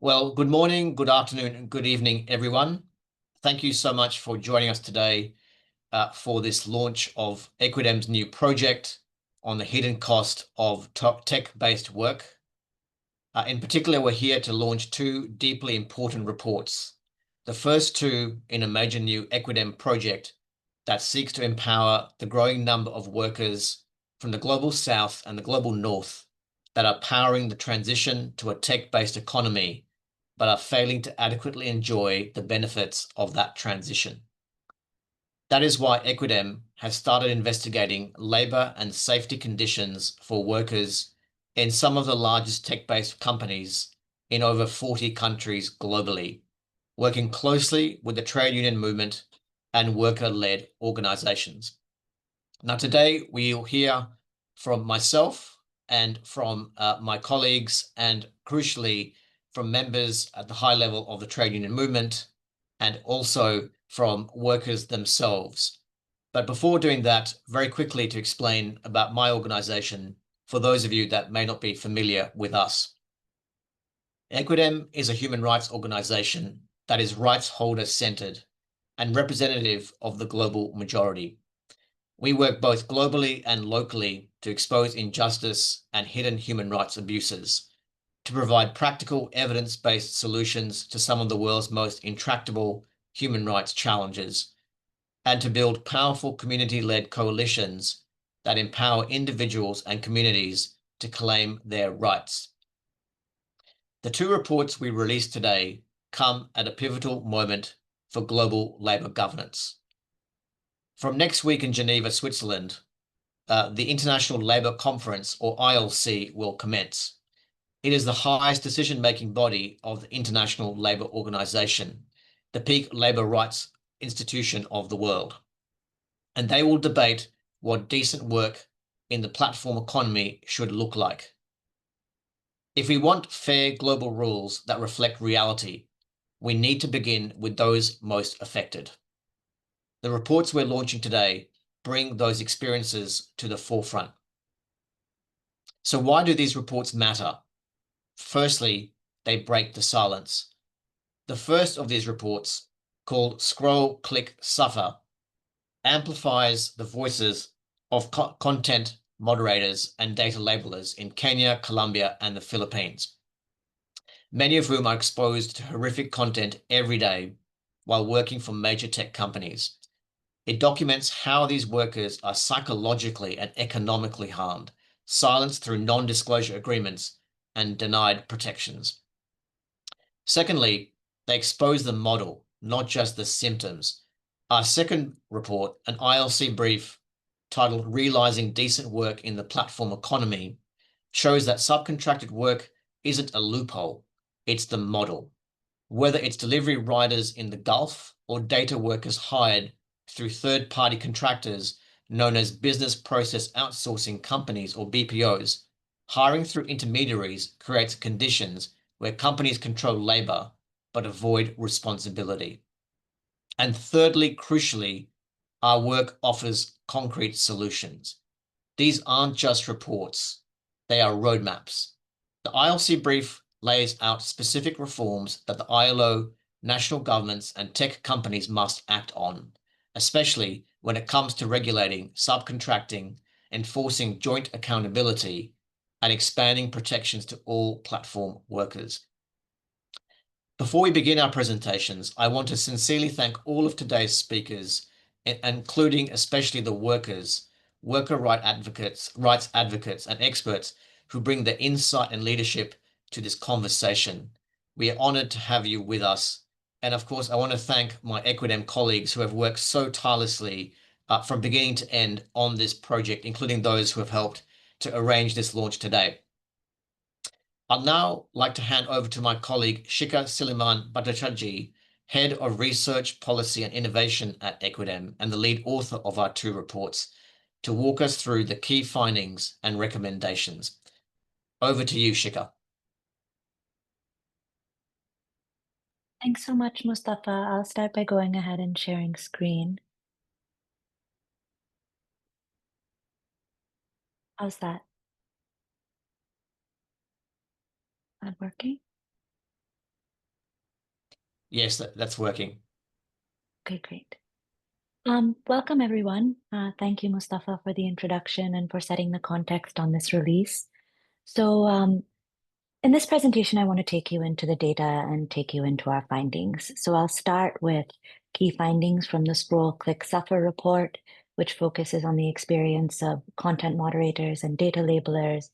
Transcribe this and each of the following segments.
Well, good morning, good afternoon, and good evening, everyone. Thank you so much for joining us today for this launch of Equidem's new project on the hidden cost of tech-based work. In particular, we're here to launch two deeply important reports. The first two in a major new Equidem project that seeks to empower the growing number of workers from the global south and the global north that are powering the transition to a tech-based economy, but are failing to adequately enjoy the benefits of that transition. That is why Equidem has started investigating labor and safety conditions for workers in some of the largest tech-based companies in over 40 countries globally, working closely with the trade union movement and worker-led organizations. Now, today we'll hear from myself and from my colleagues, and crucially, from members at the high level of the trade union movement, and also from workers themselves. But before doing that, very quickly to explain about my organization, for those of you that may not be familiar with us. Equidem is a human rights organization that is rights holder centered and representative of the global majority. We work both globally and locally to expose injustice and hidden human rights abuses, to provide practical evidence-based solutions to some of the world's most intractable human rights challenges, and to build powerful community-led coalitions that empower individuals and communities to claim their rights. The two reports we released today come at a pivotal moment for global labor governance. From next week in Geneva, Switzerland, the International Labour Conference, or ILC, will commence. It is the highest decision-making body of the International Labour Organization, the peak labour rights institution of the world. And they will debate what decent work in the platform economy should look like. If we want fair global rules that reflect reality, we need to begin with those most affected. The reports we're launching today bring those experiences to the forefront. So why do these reports matter? Firstly, they break the silence. The first of these reports, called Scroll, Click, Suffer, amplifies the voices of content moderators and data labelers in Kenya, Colombia, and the Philippines, many of whom are exposed to horrific content every day while working for major tech companies. It documents how these workers are psychologically and economically harmed, silenced through non-disclosure agreements, and denied protections. Secondly, they expose the model, not just the symptoms. Our second report, an ILC brief titled Realizing Decent Work in the Platform Economy, shows that subcontracted work isn't a loophole, it's the model. Whether it's delivery riders in the Gulf or data workers hired through third-party contractors known as business process outsourcing companies, or BPOs, hiring through intermediaries creates conditions where companies control labor but avoid responsibility. And thirdly, crucially, our work offers concrete solutions. These aren't just reports, they are roadmaps. The ILC brief lays out specific reforms that the ILO, national governments, and tech companies must act on, especially when it comes to regulating subcontracting, enforcing joint accountability, and expanding protections to all platform workers. Before we begin our presentations, I want to sincerely thank all of today's speakers, including especially the workers, rights advocates, and experts who bring their insight and leadership to this conversation. We are honored to have you with us. And of course, I want to thank my Equidem colleagues who have worked so tirelessly from beginning to end on this project, including those who have helped to arrange this launch today. I'd now like to hand over to my colleague, Shikha Siliman Bhattacharjee, Head of Research, Policy and Innovation at Equidem and the lead author of our two reports, to walk us through the key findings and recommendations. Over to you, Shikha. Thanks so much, Mustafa. I'll start by going ahead and sharing screen. How's that? Not working? Yes, that's working. Okay, great. Welcome everyone. Thank you, Mustafa, for the introduction and for setting the context on this release. So in this presentation, I want to take you into the data and take you into our findings. So I'll start with key findings from the Scroll Click Suffer report, which focuses on the experience of content moderators and data labelers.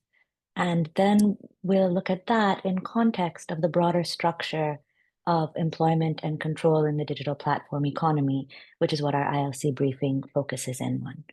And then we'll look at that in context of the broader structure of employment and control in the digital platform economy, which is what our ILC briefing focuses in on.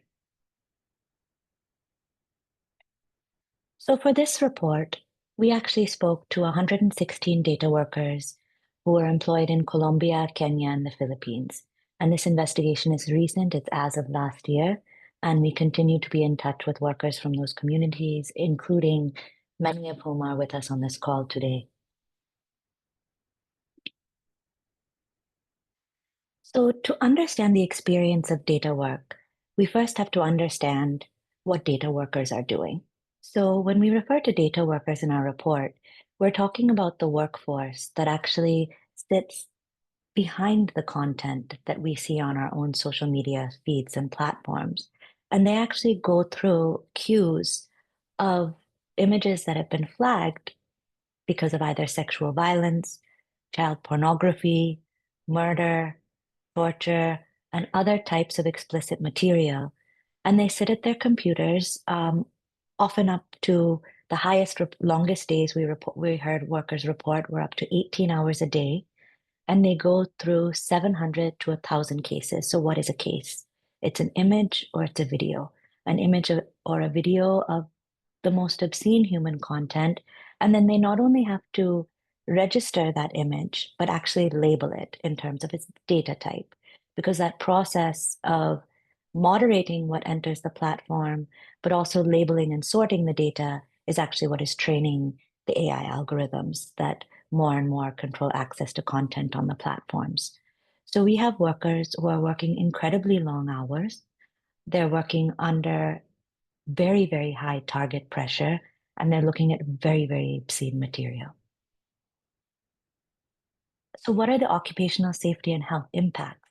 So for this report, we actually spoke to 116 data workers who were employed in Colombia, Kenya, and the Philippines. And this investigation is recent, it's as of last year. And we continue to be in touch with workers from those communities, including many of whom are with us on this call today. So to understand the experience of data work, we first have to understand what data workers are doing. So when we refer to data workers in our report, we're talking about the workforce that actually sits behind the content that we see on our own social media feeds and platforms. And they actually go through queues of images that have been flagged because of either sexual violence, child pornography, murder, torture, and other types of explicit material. And they sit at their computers, often up to the longest days we heard workers report were up to 18 hours a day. And they go through 700 to 1,000 cases. So what is a case? It's an image or it's a video. An image or a video of the most obscene human content. And then they not only have to register that image, but actually label it in terms of its data type, because that process of moderating what enters the platform, but also labeling and sorting the data is actually what is training the AI algorithms that more and more control access to content on the platforms. So we have workers who are working incredibly long hours. They're working under very, very high target pressure, and they're looking at very, very obscene material. So what are the occupational safety and health impacts?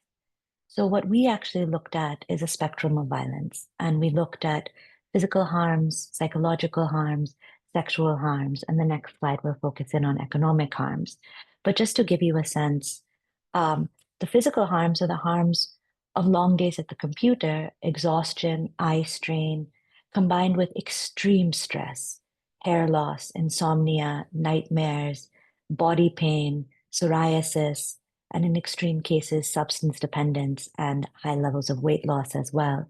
So what we actually looked at is a spectrum of violence, and we looked at physical harms, psychological harms, sexual harms, and the next slide will focus in on economic harms. But just to give you a sense, the physical harms are the harms of long days at the computer, exhaustion, eye strain, combined with extreme stress, hair loss, insomnia, nightmares, body pain, psoriasis, and in extreme cases, substance dependence and high levels of weight loss as well.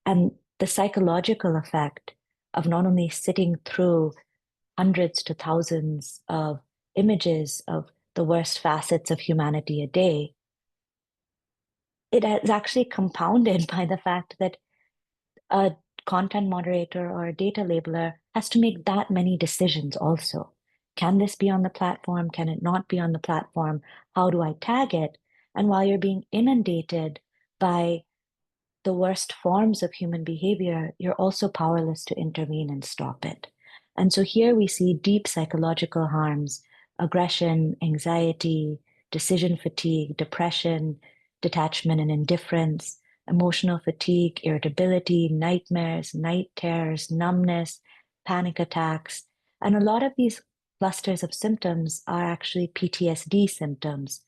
And the psychological effect of not only sitting through hundreds to thousands of images of the worst facets of humanity a day, it is actually compounded by the fact that a content moderator or a data labeler has to make that many decisions also. Can this be on the platform? Can it not be on the platform? How do I tag it? And while you're being inundated by the worst forms of human behavior, you're also powerless to intervene and stop it. And so here we see deep psychological harms, aggression, anxiety, decision fatigue, depression, detachment and indifference, emotional fatigue, irritability, nightmares, night terrors, numbness, panic attacks. And a lot of these clusters of symptoms are actually PTSD symptoms.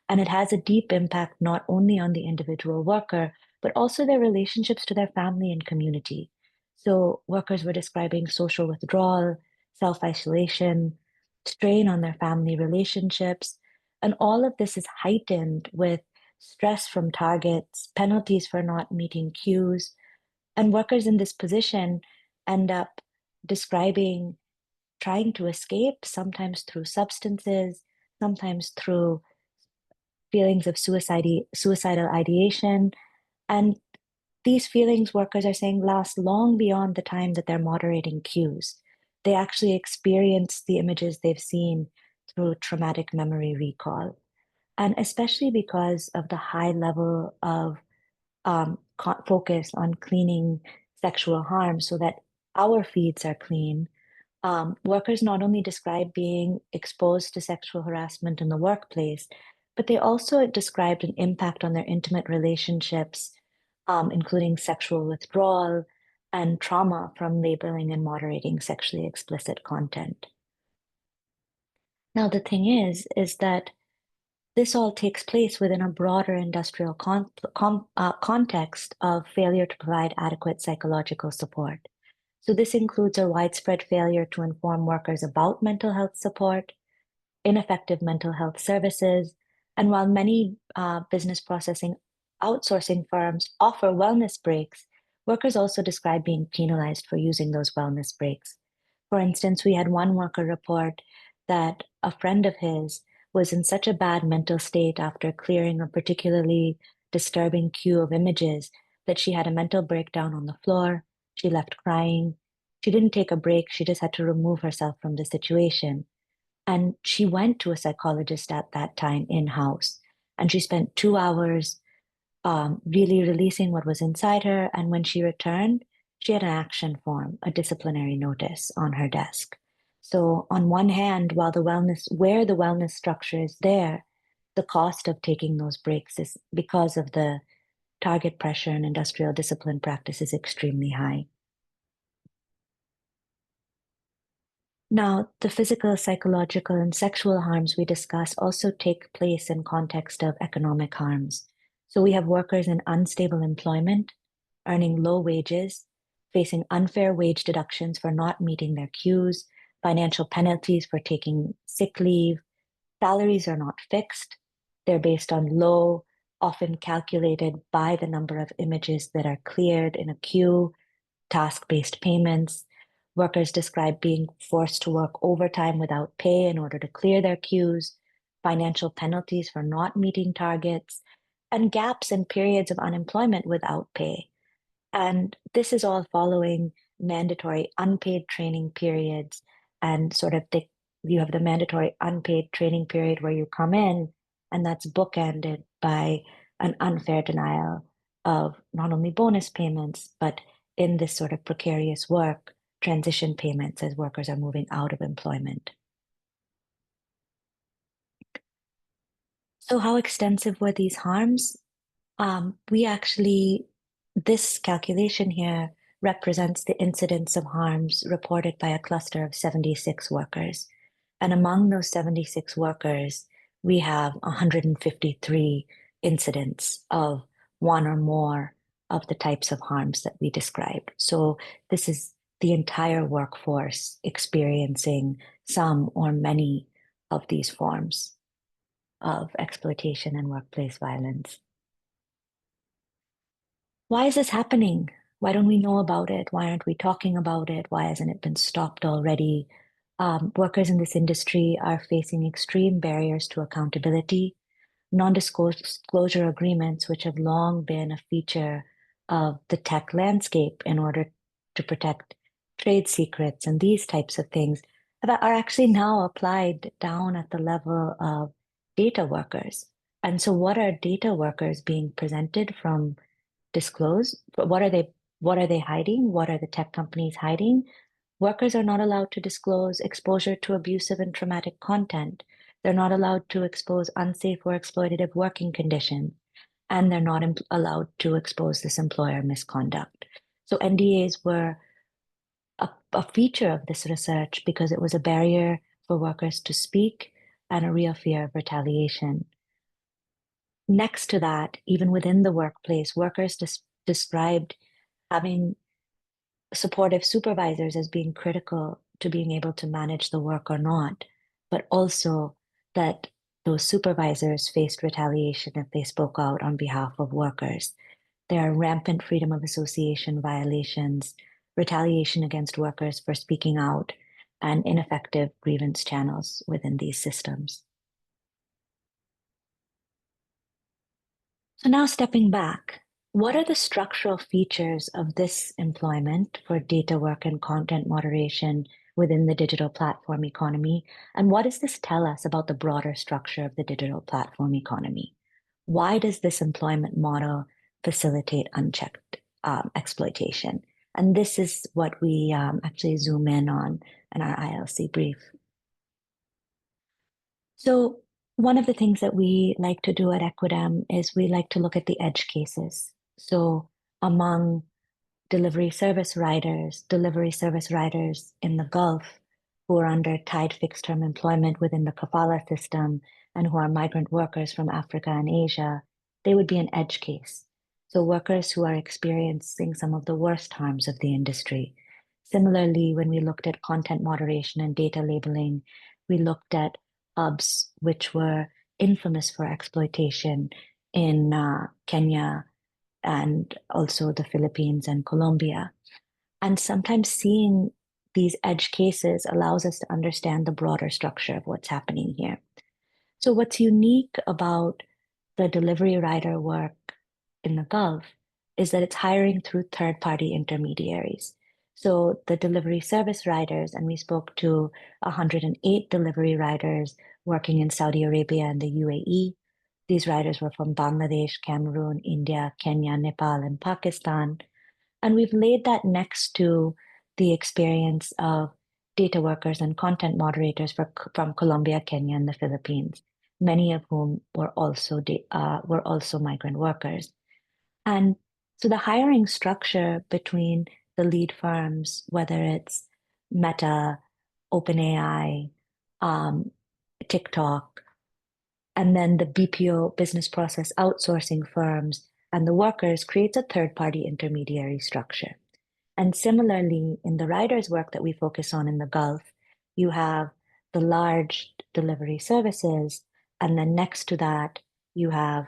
And it has a deep impact not only on the individual worker, but also their relationships to their family and community. So workers were describing social withdrawal, self-isolation, strain on their family relationships. And all of this is heightened with stress from targets, penalties for not meeting queues. And workers in this position end up describing trying to escape, sometimes through substances, sometimes through feelings of suicidal ideation. And these feelings, workers are saying, last long beyond the time that they're moderating queues. They actually experience the images they've seen through traumatic memory recall. And especially because of the high level of focus on cleaning sexual harm so that our feeds are clean, workers not only describe being exposed to sexual harassment in the workplace, but they also described an impact on their intimate relationships, including sexual withdrawal and trauma from labeling and moderating sexually explicit content. Now, the thing is that this all takes place within a broader industrial context of failure to provide adequate psychological support. So this includes a widespread failure to inform workers about mental health support, ineffective mental health services, and while many business processing outsourcing firms offer wellness breaks, workers also describe being penalized for using those wellness breaks. For instance, we had one worker report that a friend of his was in such a bad mental state after clearing a particularly disturbing queue of images that she had a mental breakdown on the floor. She left crying. She didn't take a break. She just had to remove herself from the situation. And she went to a psychologist at that time in-house. And she spent 2 hours really releasing what was inside her. And when she returned, she had an action form, a disciplinary notice on her desk. So on one hand, where the wellness structure is there, the cost of taking those breaks is because of the target pressure and industrial discipline practice is extremely high. Now, the physical, psychological, and sexual harms we discuss also take place in context of economic harms. So we have workers in unstable employment, earning low wages, facing unfair wage deductions for not meeting their queues, financial penalties for taking sick leave. Salaries are not fixed. They're based on low, often calculated by the number of images that are cleared in a queue, task-based payments. Workers describe being forced to work overtime without pay in order to clear their queues, financial penalties for not meeting targets, and gaps in periods of unemployment without pay. And this is all following mandatory unpaid training periods and you have the mandatory unpaid training period where you come in, and that's bookended by an unfair denial of not only bonus payments, but in this sort of precarious work, transition payments as workers are moving out of employment. So how extensive were these harms? This calculation here represents the incidence of harms reported by a cluster of 76 workers. And among those 76 workers, we have 153 incidents of one or more of the types of harms that we described. So this is the entire workforce experiencing some or many of these forms of exploitation and workplace violence. Why is this happening? Why don't we know about it? Why aren't we talking about it? Why hasn't it been stopped already? Workers in this industry are facing extreme barriers to accountability, non-disclosure agreements, which have long been a feature of the tech landscape in order to protect trade secrets and these types of things are actually now applied down at the level of data workers. And so what are data workers being presented from disclose? What are they hiding? What are the tech companies hiding? Workers are not allowed to disclose exposure to abusive and traumatic content. They're not allowed to expose unsafe or exploitative working conditions, and they're not allowed to expose this employer misconduct. So NDAs were a feature of this research because it was a barrier for workers to speak and a real fear of retaliation. Next to that, even within the workplace, workers described having supportive supervisors as being critical to being able to manage the work or not, but also that those supervisors faced retaliation if they spoke out on behalf of workers. There are rampant freedom of association violations, retaliation against workers for speaking out, and ineffective grievance channels within these systems. So now stepping back, what are the structural features of this employment for data work and content moderation within the digital platform economy? And what does this tell us about the broader structure of the digital platform economy? Why does this employment model facilitate unchecked exploitation? And this is what we actually zoom in on in our ILC brief. So One of the things that we like to do at Equidem is we like to look at the edge cases. So among delivery service riders in the Gulf who are under tied fixed term employment within the kafala system and who are migrant workers from Africa and Asia, they would be an edge case. So workers who are experiencing some of the worst harms of the industry. Similarly, when we looked at content moderation and data labeling, we looked at hubs which were infamous for exploitation in Kenya and also the Philippines and Colombia. And sometimes seeing these edge cases allows us to understand the broader structure of what's happening here. So what's unique about the delivery rider work in the Gulf is that it's hiring through third-party intermediaries. So the delivery service riders, and we spoke to 108 delivery riders working in Saudi Arabia and the UAE. These riders were from Bangladesh, Cameroon, India, Kenya, Nepal, and Pakistan. And we've laid that next to the experience of data workers and content moderators from Colombia, Kenya, and the Philippines, many of whom were also migrant workers. And so the hiring structure between the lead firms, whether it's Meta, OpenAI, TikTok, and then the BPO business process outsourcing firms and the workers creates a third-party intermediary structure. And similarly, in the riders work that we focus on in the Gulf, you have the large delivery services, and then next to that, you have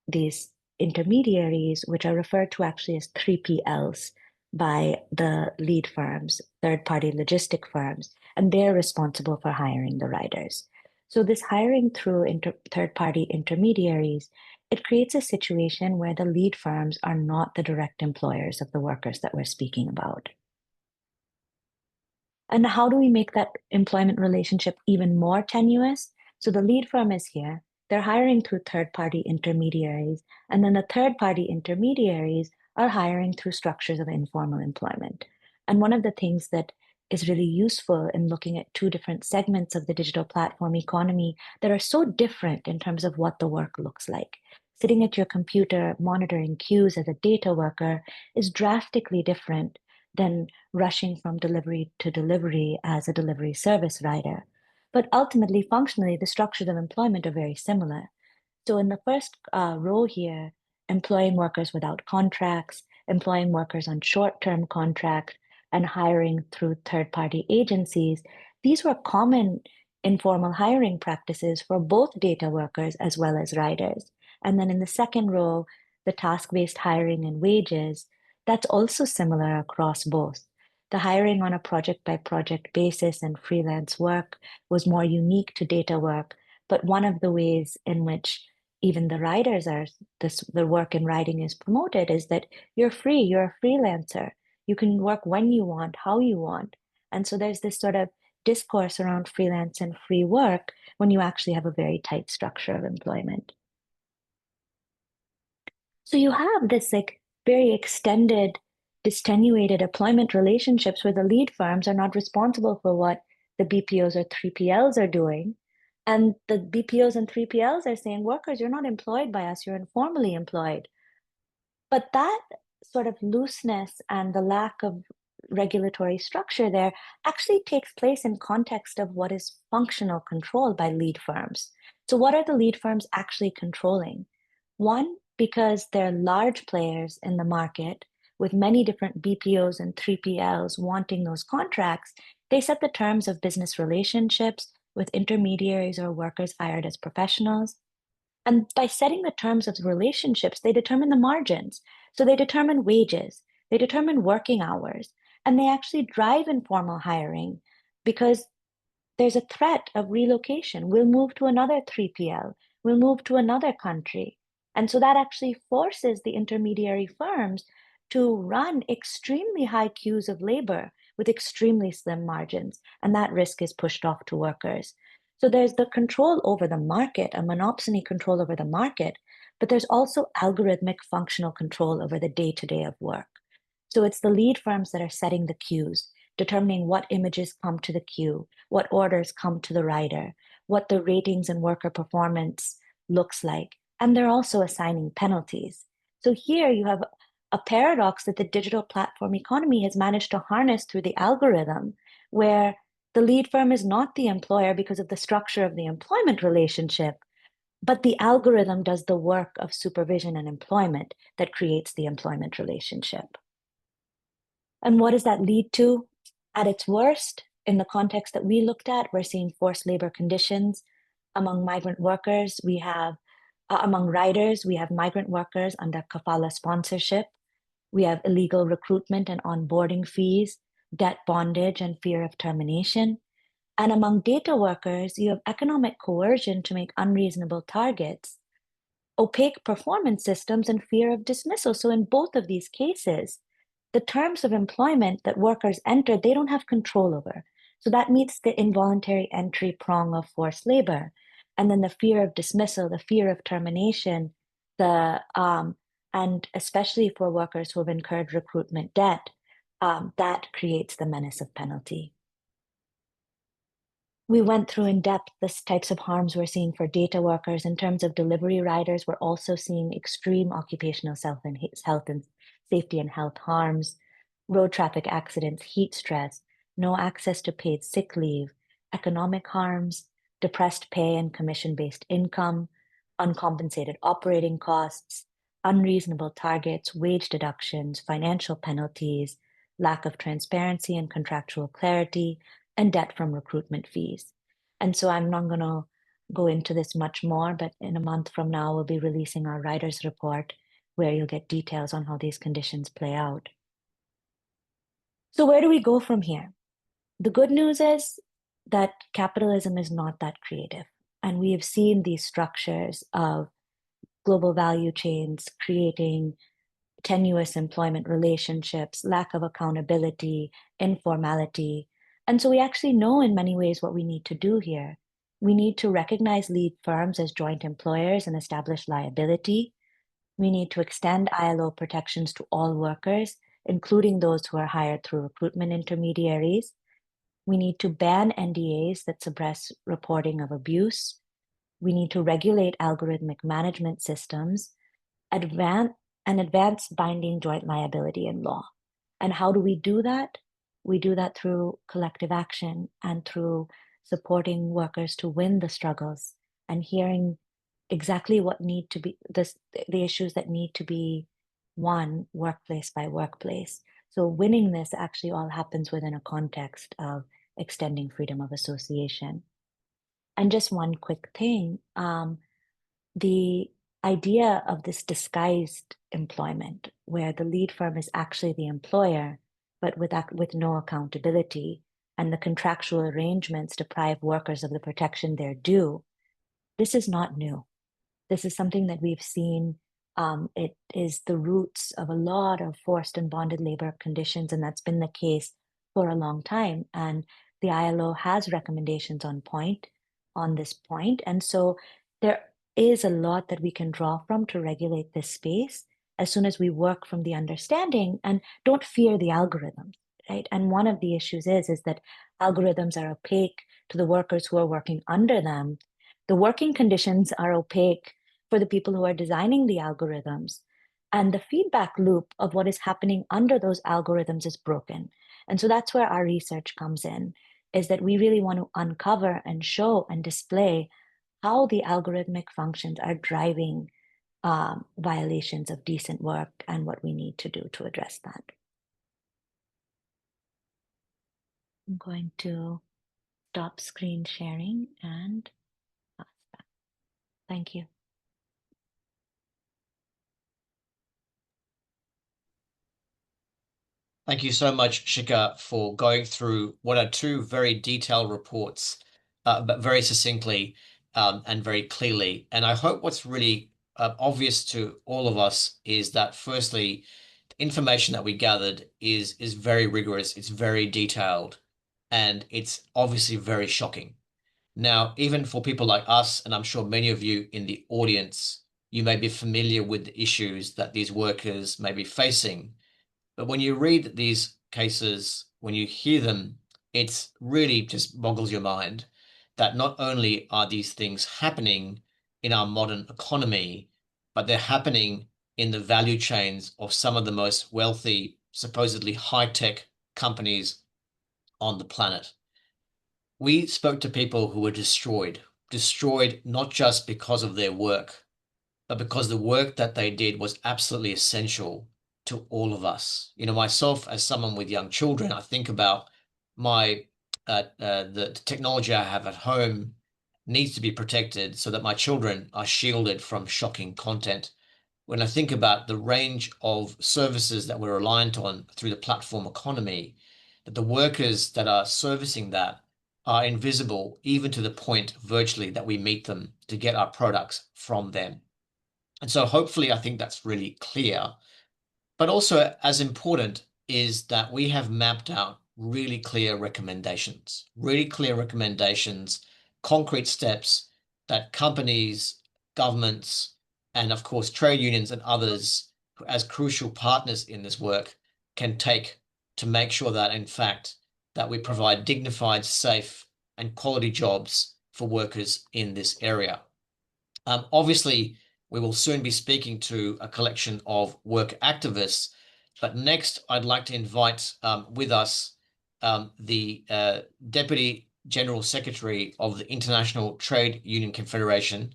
these intermediaries, which are referred to actually as 3PLs by the lead firms, third-party logistic firms, and they're responsible for hiring the riders. So this hiring through third-party intermediaries, it creates a situation where the lead firms are not the direct employers of the workers that we're speaking about. And how do we make that employment relationship even more tenuous? So the lead firm is here, they're hiring through third-party intermediaries, and then the third-party intermediaries are hiring through structures of informal employment. And one of the things that is really useful in looking at two different segments of the digital platform economy that are so different in terms of what the work looks like. Sitting at your computer monitoring queues as a data worker is drastically different than rushing from delivery to delivery as a delivery service rider. But ultimately, functionally, the structures of employment are very similar. So in the first row here, employing workers without contracts, employing workers on short-term contracts, and hiring through third-party agencies, these were common informal hiring practices for both data workers as well as riders. And then in the second row, the task-based hiring and wages, that's also similar across both. The hiring on a project-by-project basis and freelance work was more unique to data work, but one of the ways in which even the riders are, the work in riding is promoted is that you're free, you're a freelancer. You can work when you want, how you want. And so there's this sort of discourse around freelance and free work when you actually have a very tight structure of employment. So you have this like very extended, distenuated employment relationships where the lead firms are not responsible for what the BPOs or 3PLs are doing. And the BPOs and 3PLs are saying, workers, you're not employed by us, you're informally employed. But that sort of looseness and the lack of regulatory structure there actually takes place in context of what is functional control by lead firms. So what are the lead firms actually controlling? One, because they're large players in the market with many different BPOs and 3PLs wanting those contracts, they set the terms of business relationships with intermediaries or workers hired as professionals. And by setting the terms of the relationships, they determine the margins. So they determine wages, they determine working hours, and they actually drive informal hiring because there's a threat of relocation. We'll move to another 3PL, we'll move to another country. And so that actually forces the intermediary firms to run extremely high queues of labor with extremely slim margins. And that risk is pushed off to workers. So there's the control over the market, a monopsony control over the market, but there's also algorithmic functional control over the day-to-day of work. So it's the lead firms that are setting the queues, determining what images come to the queue, what orders come to the rider, what the ratings and worker performance looks like. And they're also assigning penalties. So here you have a paradox that the digital platform economy has managed to harness through the algorithm, where the lead firm is not the employer because of the structure of the employment relationship, but the algorithm does the work of supervision and employment that creates the employment relationship. And what does that lead to? At its worst, in the context that we looked at, we're seeing forced labor conditions among migrant workers. We have, among riders, we have migrant workers under kafala sponsorship. We have illegal recruitment and onboarding fees, debt bondage, and fear of termination. And among data workers, you have economic coercion to make unreasonable targets, opaque performance systems, and fear of dismissal. So in both of these cases, the terms of employment that workers enter, they don't have control over. So that meets the involuntary entry prong of forced labor. And then the fear of dismissal, the fear of termination, and especially for workers who have incurred recruitment debt, that creates the menace of penalty. We went through in depth the types of harms we're seeing for data workers. In terms of delivery riders, we're also seeing extreme occupational health and safety and health harms, road traffic accidents, heat stress, no access to paid sick leave, economic harms, depressed pay and commission-based income, uncompensated operating costs, unreasonable targets, wage deductions, financial penalties, lack of transparency and contractual clarity, and debt from recruitment fees. And so I'm not going to go into this much more, but in a month from now, we'll be releasing our writer's report where you'll get details on how these conditions play out. So where do we go from here? The good news is that capitalism is not that creative. And we have seen these structures of global value chains creating tenuous employment relationships, lack of accountability, informality. And so we actually know in many ways what we need to do here. We need to recognize lead firms as joint employers and establish liability. We need to extend ILO protections to all workers, including those who are hired through recruitment intermediaries. We need to ban NDAs that suppress reporting of abuse. We need to regulate algorithmic management systems, advance binding joint liability in law. And how do we do that? We do that through collective action and through supporting workers to win the struggles and hearing exactly what need to be the issues that need to be won workplace by workplace. So winning this actually all happens within a context of extending freedom of association. And just one quick thing, the idea of this disguised employment where the lead firm is actually the employer, but with no accountability, and the contractual arrangements deprive workers of the protection they're due, this is not new. This is something that we've seen. It is the roots of a lot of forced and bonded labor conditions, and that's been the case for a long time. And the ILO has recommendations on this point. And so there is a lot that we can draw from to regulate this space as soon as we work from the understanding and don't fear the algorithms, right? And one of the issues is that algorithms are opaque to the workers who are working under them. The working conditions are opaque for the people who are designing the algorithms. And the feedback loop of what is happening under those algorithms is broken. And so that's where our research comes in, is that we really want to uncover and show and display how the algorithmic functions are driving violations of decent work and what we need to do to address that. I'm going to stop screen sharing and pass back. Thank you. Thank you so much, Shika, for going through what are two very detailed reports, but very succinctly and very clearly. And I hope what's really obvious to all of us is that, firstly, the information that we gathered is very rigorous, it's very detailed, and it's obviously very shocking. Now, even for people like us, and I'm sure many of you in the audience, you may be familiar with the issues that these workers may be facing. But when you read these cases, when you hear them, it's really just boggles your mind. that not only are these things happening in our modern economy, but they're happening in the value chains of some of the most wealthy, supposedly high-tech companies on the planet. We spoke to people who were destroyed not just because of their work, but because the work that they did was absolutely essential to all of us. You know, myself as someone with young children, I think about the technology I have at home needs to be protected so that my children are shielded from shocking content. When I think about the range of services that we're reliant on through the platform economy, that the workers that are servicing that are invisible, even to the point virtually that we meet them to get our products from them. And so hopefully I think that's really clear. But also as important is that we have mapped out really clear recommendations, concrete steps that companies, governments, and of course trade unions and others as crucial partners in this work can take to make sure that in fact that we provide dignified, safe, and quality jobs for workers in this area. Obviously, we will soon be speaking to a collection of work activists, but next I'd like to invite with us the Deputy General Secretary of the International Trade Union Confederation,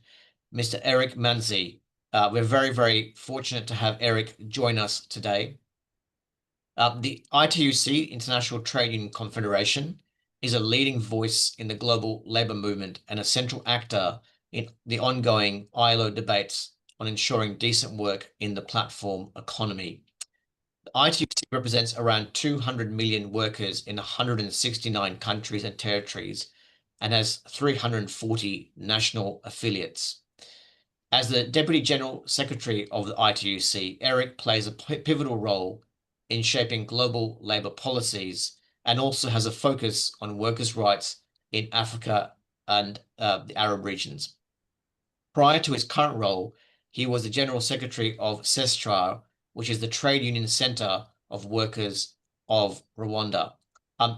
Mr. Eric Manzi. We're very, very fortunate to have Eric join us today. The ITUC, International Trade Union Confederation, is a leading voice in the global labor movement and a central actor in the ongoing ILO debates on ensuring decent work in the platform economy. The ITUC represents around 200 million workers in 169 countries and territories and has 340 national affiliates. As the Deputy General Secretary of the ITUC, Eric plays a pivotal role in shaping global labor policies and also has a focus on workers' rights in Africa and the Arab regions. Prior to his current role, he was the General Secretary of CESTRA, which is the Trade Union Center of Workers of Rwanda.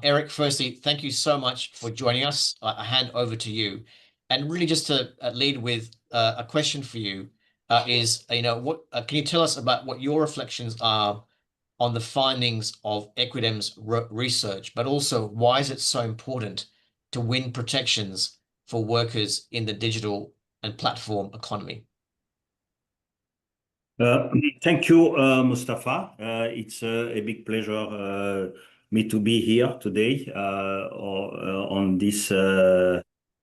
Eric, firstly, thank you so much for joining us. I hand over to you. And really just to lead with a question for you is, what can you tell us about what your reflections are on the findings of Equidem's research, but also why is it so important to win protections for workers in the digital and platform economy? Thank you, Mustafa. It's a big pleasure me to be here today on this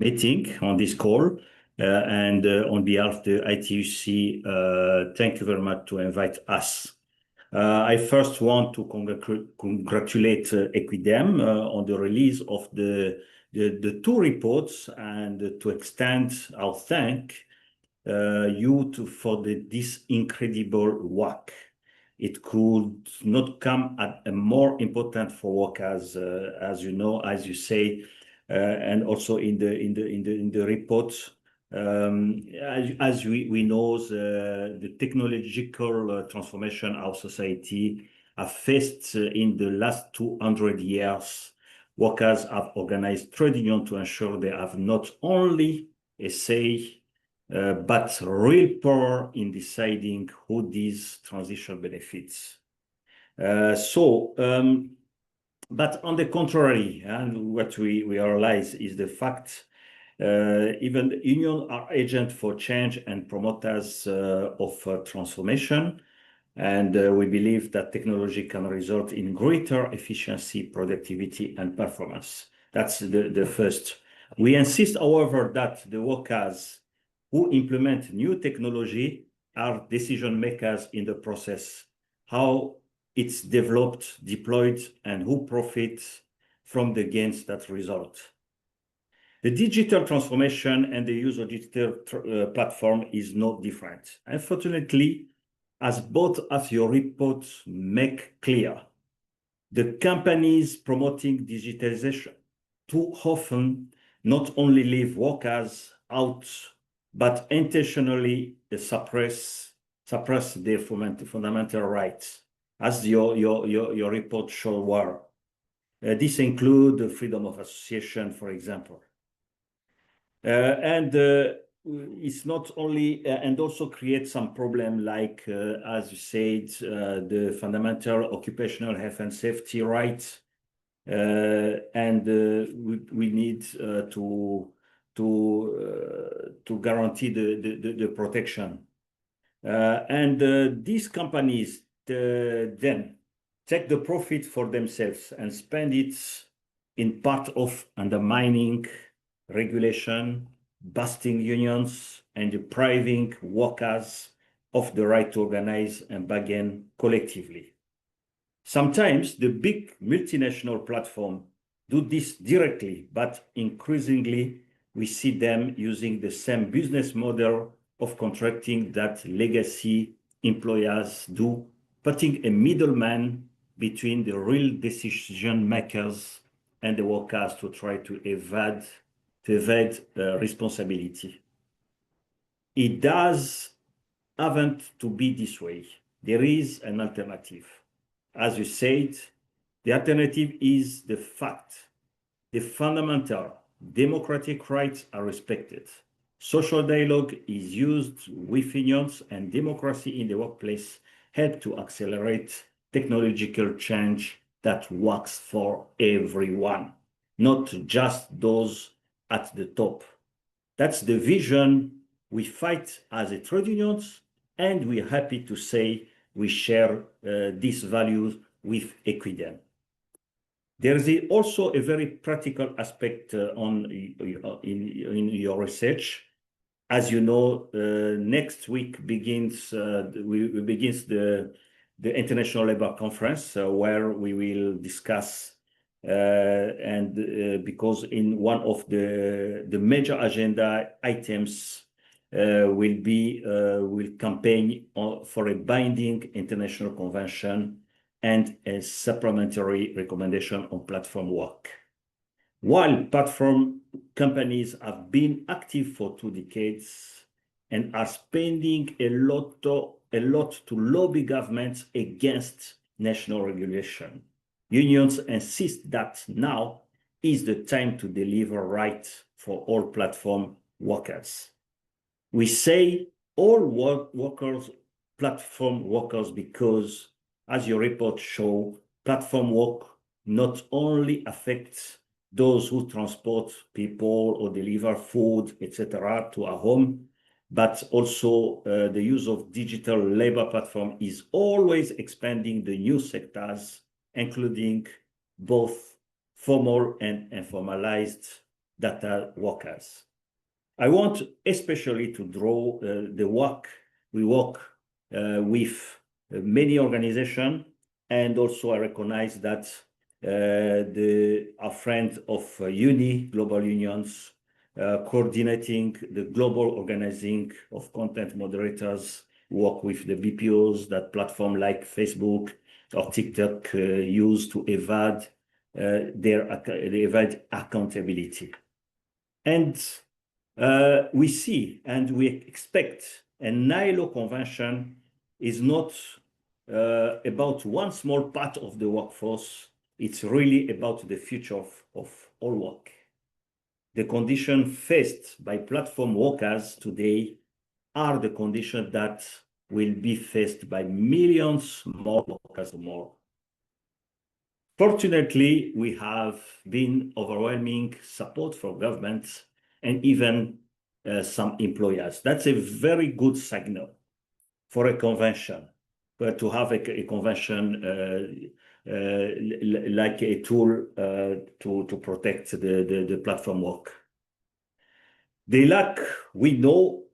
meeting, on this call. And on behalf of the ITUC, thank you very much to invite us. I first want to congratulate Equidem on the release of the two reports and to extend our thanks for this incredible work. It could not come at a more important for workers, as you know, as you say, and also in the report. As we know, the technological transformation our society have faced in the last 200 years, workers have organized trade unions to ensure they have not only a say, but real power in deciding who these transition benefits. But on the contrary, and what we realize is the fact even the unions are agents for change and promoters of transformation. And we believe that technology can result in greater efficiency, productivity, and performance. That's the first. We insist, however, that the workers who implement new technology are decision makers in the process, how it's developed, deployed, and who profits from the gains that result. The digital transformation and the use of digital platform is no different. Unfortunately, as both of your reports make clear, the companies promoting digitalization too often not only leave workers out, but intentionally suppress their fundamental rights, as your report shows. This includes the freedom of association, for example. It's not only, and also create some problem like, as you said, the fundamental occupational health and safety rights. We need to guarantee the protection. These companies then take the profit for themselves and spend it in part of undermining regulation, busting unions, and depriving workers of the right to organize and bargain collectively. Sometimes the big multinational platforms do this directly, but increasingly we see them using the same business model of contracting that legacy employers do, putting a middleman between the real decision makers and the workers to try to evade responsibility. It does haven't to be this way. There is an alternative. As you said, the alternative is the fact the fundamental democratic rights are respected. Social dialogue is used with unions, and democracy in the workplace help to accelerate technological change that works for everyone, not just those at the top. That's the vision we fight as a trade unions, and we're happy to say we share these values with Equidem. There is also a very practical aspect in your research. As you know, next week begins the International Labour Conference, where we will discuss because in one of the major agenda items will campaign for a binding international convention and a supplementary recommendation on platform work. While platform companies have been active for 2 decades and are spending a lot to lobby governments against national regulation, unions insist that now is the time to deliver rights for all platform workers. We say all workers, platform workers, because as your report shows, platform work not only affects those who transport people or deliver food, etc., to a home, but also the use of digital labor platform is always expanding the new sectors, including both formal and informalized data workers. I want especially to draw the work we work with many organizations, and also I recognize that our friend of UNI, Global Unions, coordinating the global organizing of content moderators, work with the BPOs that platform like Facebook or TikTok use to evade evade accountability. And we see and we expect an ILO convention is not about one small part of the workforce. It's really about the future of all work. The conditions faced by platform workers today are the conditions that will be faced by millions more workers more. Fortunately, we have been overwhelming support for governments and even some employers. That's a very good signal for a convention, but to have a convention like a tool to protect the platform work. The lack, we know,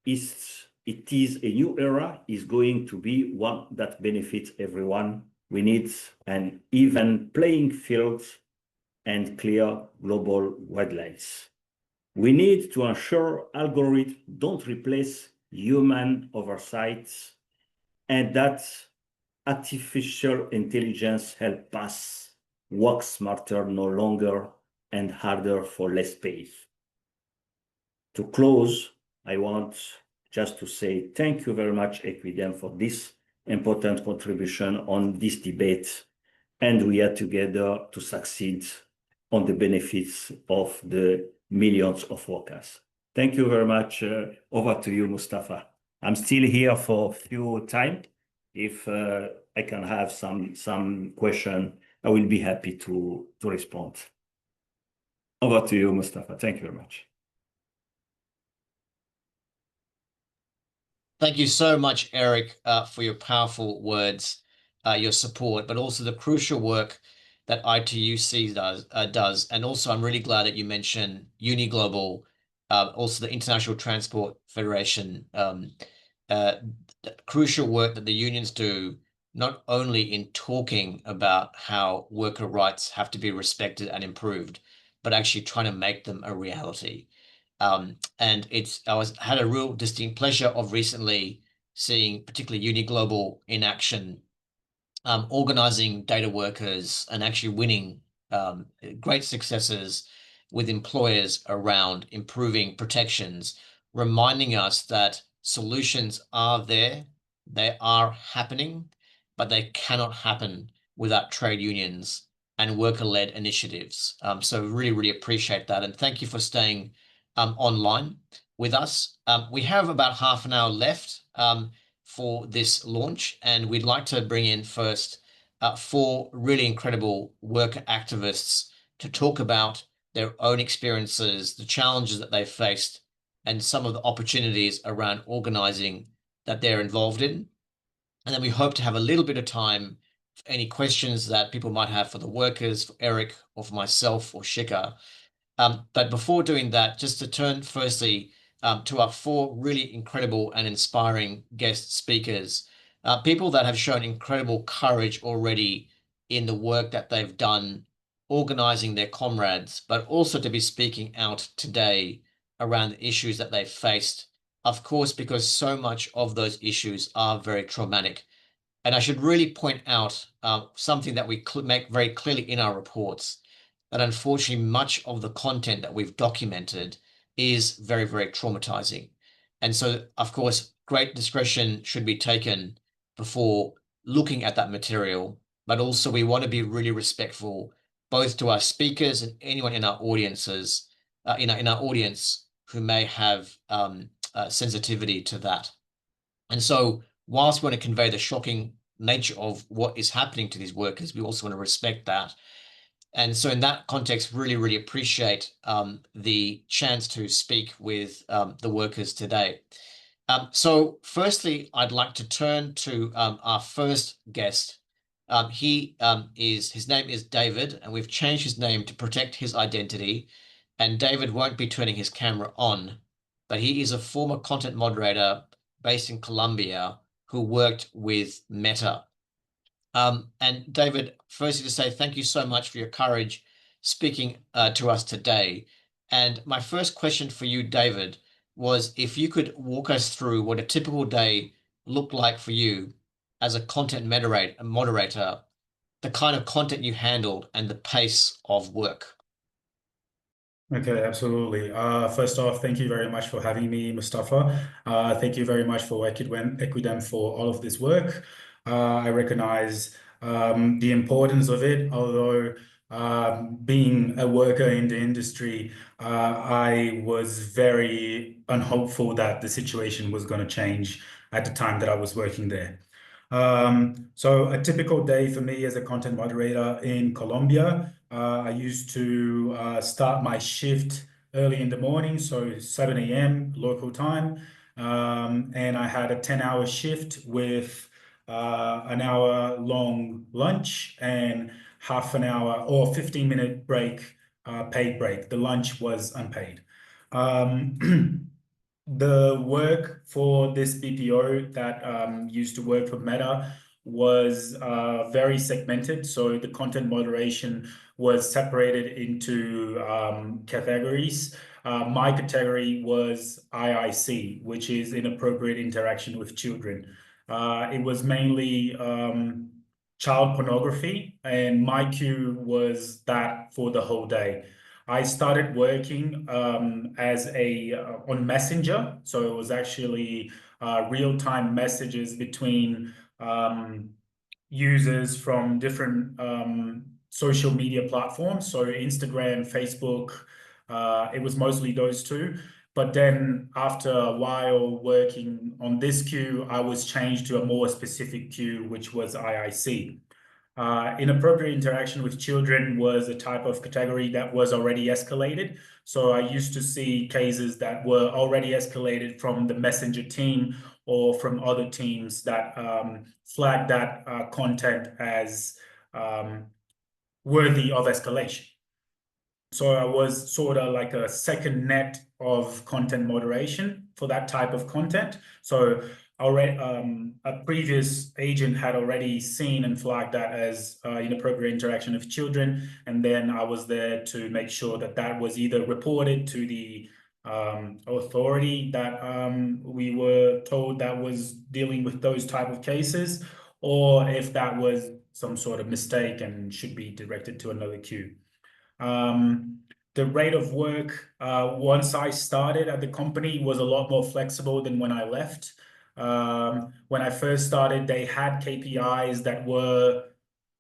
it is a new era, is going to be one that benefits everyone. We need an even playing field and clear global guidelines. We need to ensure algorithms don't replace human oversights, and that artificial intelligence help us work smarter, no longer, and harder for less pay. To close, I want just to say thank you very much, Equidem, for this important contribution on this debate, and we are together to succeed on the benefits of the millions of workers. Thank you very much. Over to you, Mustafa. I'm still here for a few time. If I can have some question, I will be happy to respond. Over to you, Mustafa. Thank you very much. Thank you so much, Eric, for your powerful words, your support, but also the crucial work that ITUC does. And also, I'm really glad that you mentioned UniGlobal, also the International Transport Federation, crucial work that the unions do, not only in talking about how worker rights have to be respected and improved, but actually trying to make them a reality. And I had a real distinct pleasure of recently seeing particularly UniGlobal in action, organizing data workers and actually winning great successes with employers around improving protections, reminding us that solutions are there, they are happening, but they cannot happen without trade unions and worker-led initiatives. So really, really appreciate that. And thank you for staying online with us. We have about half an hour left for this launch, and we'd like to bring in first 4 really incredible worker activists to talk about their own experiences, the challenges that they've faced, and some of the opportunities around organizing that they're involved in. And then we hope to have a little bit of time for any questions that people might have for the workers, for Eric, or for myself, or Shika. But before doing that, just to turn firstly to our 4 really incredible and inspiring guest speakers, people that have shown incredible courage already in the work that they've done, organizing their comrades, but also to be speaking out today around the issues that they've faced, of course, because so much of those issues are very traumatic. And I should really point out something that we make very clearly in our reports, that unfortunately much of the content that we've documented is very, very traumatizing. And so, of course, great discretion should be taken before looking at that material, but also we want to be really respectful both to our speakers and anyone in our audiences, in our audience who may have sensitivity to that. And so whilst we want to convey the shocking nature of what is happening to these workers, we also want to respect that. And so in that context, really, really appreciate the chance to speak with the workers today. So firstly, I'd like to turn to our first guest. His name is David, and we've changed his name to protect his identity. And David won't be turning his camera on, but he is a former content moderator based in Colombia who worked with Meta. And David, firstly to say thank you so much for your courage speaking to us today. And my first question for you, David, was if you could walk us through what a typical day looked like for you as a content moderator, the kind of content you handled and the pace of work. Okay, absolutely. First off, thank you very much for having me, Mustafa. Thank you very much for Equidem for all of this work. I recognize the importance of it, although being a worker in the industry, I was very unhopeful that the situation was going to change at the time that I was working there. So a typical day for me as a content moderator in Colombia, I used to start my shift early in the morning, so 7 a.m. local time. And I had a 10-hour shift with an hour long lunch and half an hour or 15-minute break, paid break. The lunch was unpaid. The work for this BPO that used to work for Meta was very segmented. So the content moderation was separated into categories. My category was IIC, which is inappropriate interaction with children. It was mainly child pornography, and my queue was that for the whole day. I started working as on Messenger, so it was actually real-time messages between users from different social media platforms, so Instagram, Facebook, It was mostly those two. But then after a while working on this queue, I was changed to a more specific queue, which was IIC. Inappropriate interaction with children was a type of category that was already escalated. So I used to see cases that were already escalated from the messenger team or from other teams that flagged that content as worthy of escalation. So I was sort of like a second net of content moderation for that type of content. So already, a previous agent had already seen and flagged that as inappropriate interaction of children, and then I was there to make sure that that was either reported to the authority that we were told that was dealing with those type of cases, or if that was some sort of mistake and should be directed to another queue. The rate of work once I started at the company was a lot more flexible than when I left. When I first started, they had KPIs that were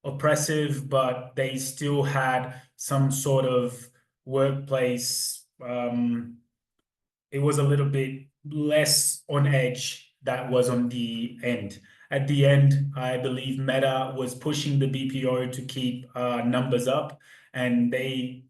oppressive, but they still had some sort of workplace. It was a little bit less on edge that was on the end. At the end, I believe Meta was pushing the BPO to keep numbers up, and then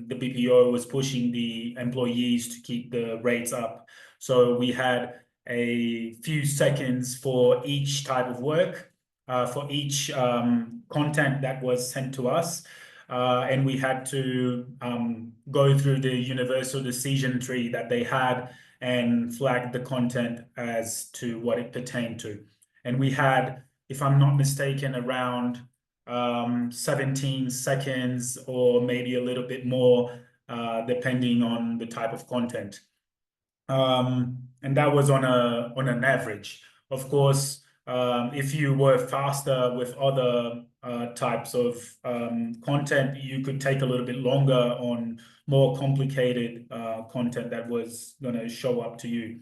the BPO was pushing the employees to keep the rates up. So we had a few seconds for each type of work, for each content that was sent to us. And we had to go through the universal decision tree that they had and flag the content as to what it pertained to. And we had, if I'm not mistaken, around 17 seconds or maybe a little bit more, depending on the type of content. And that was on an average. Of course, if you were faster with other types of content, you could take a little bit longer on more complicated content that was going to show up to you.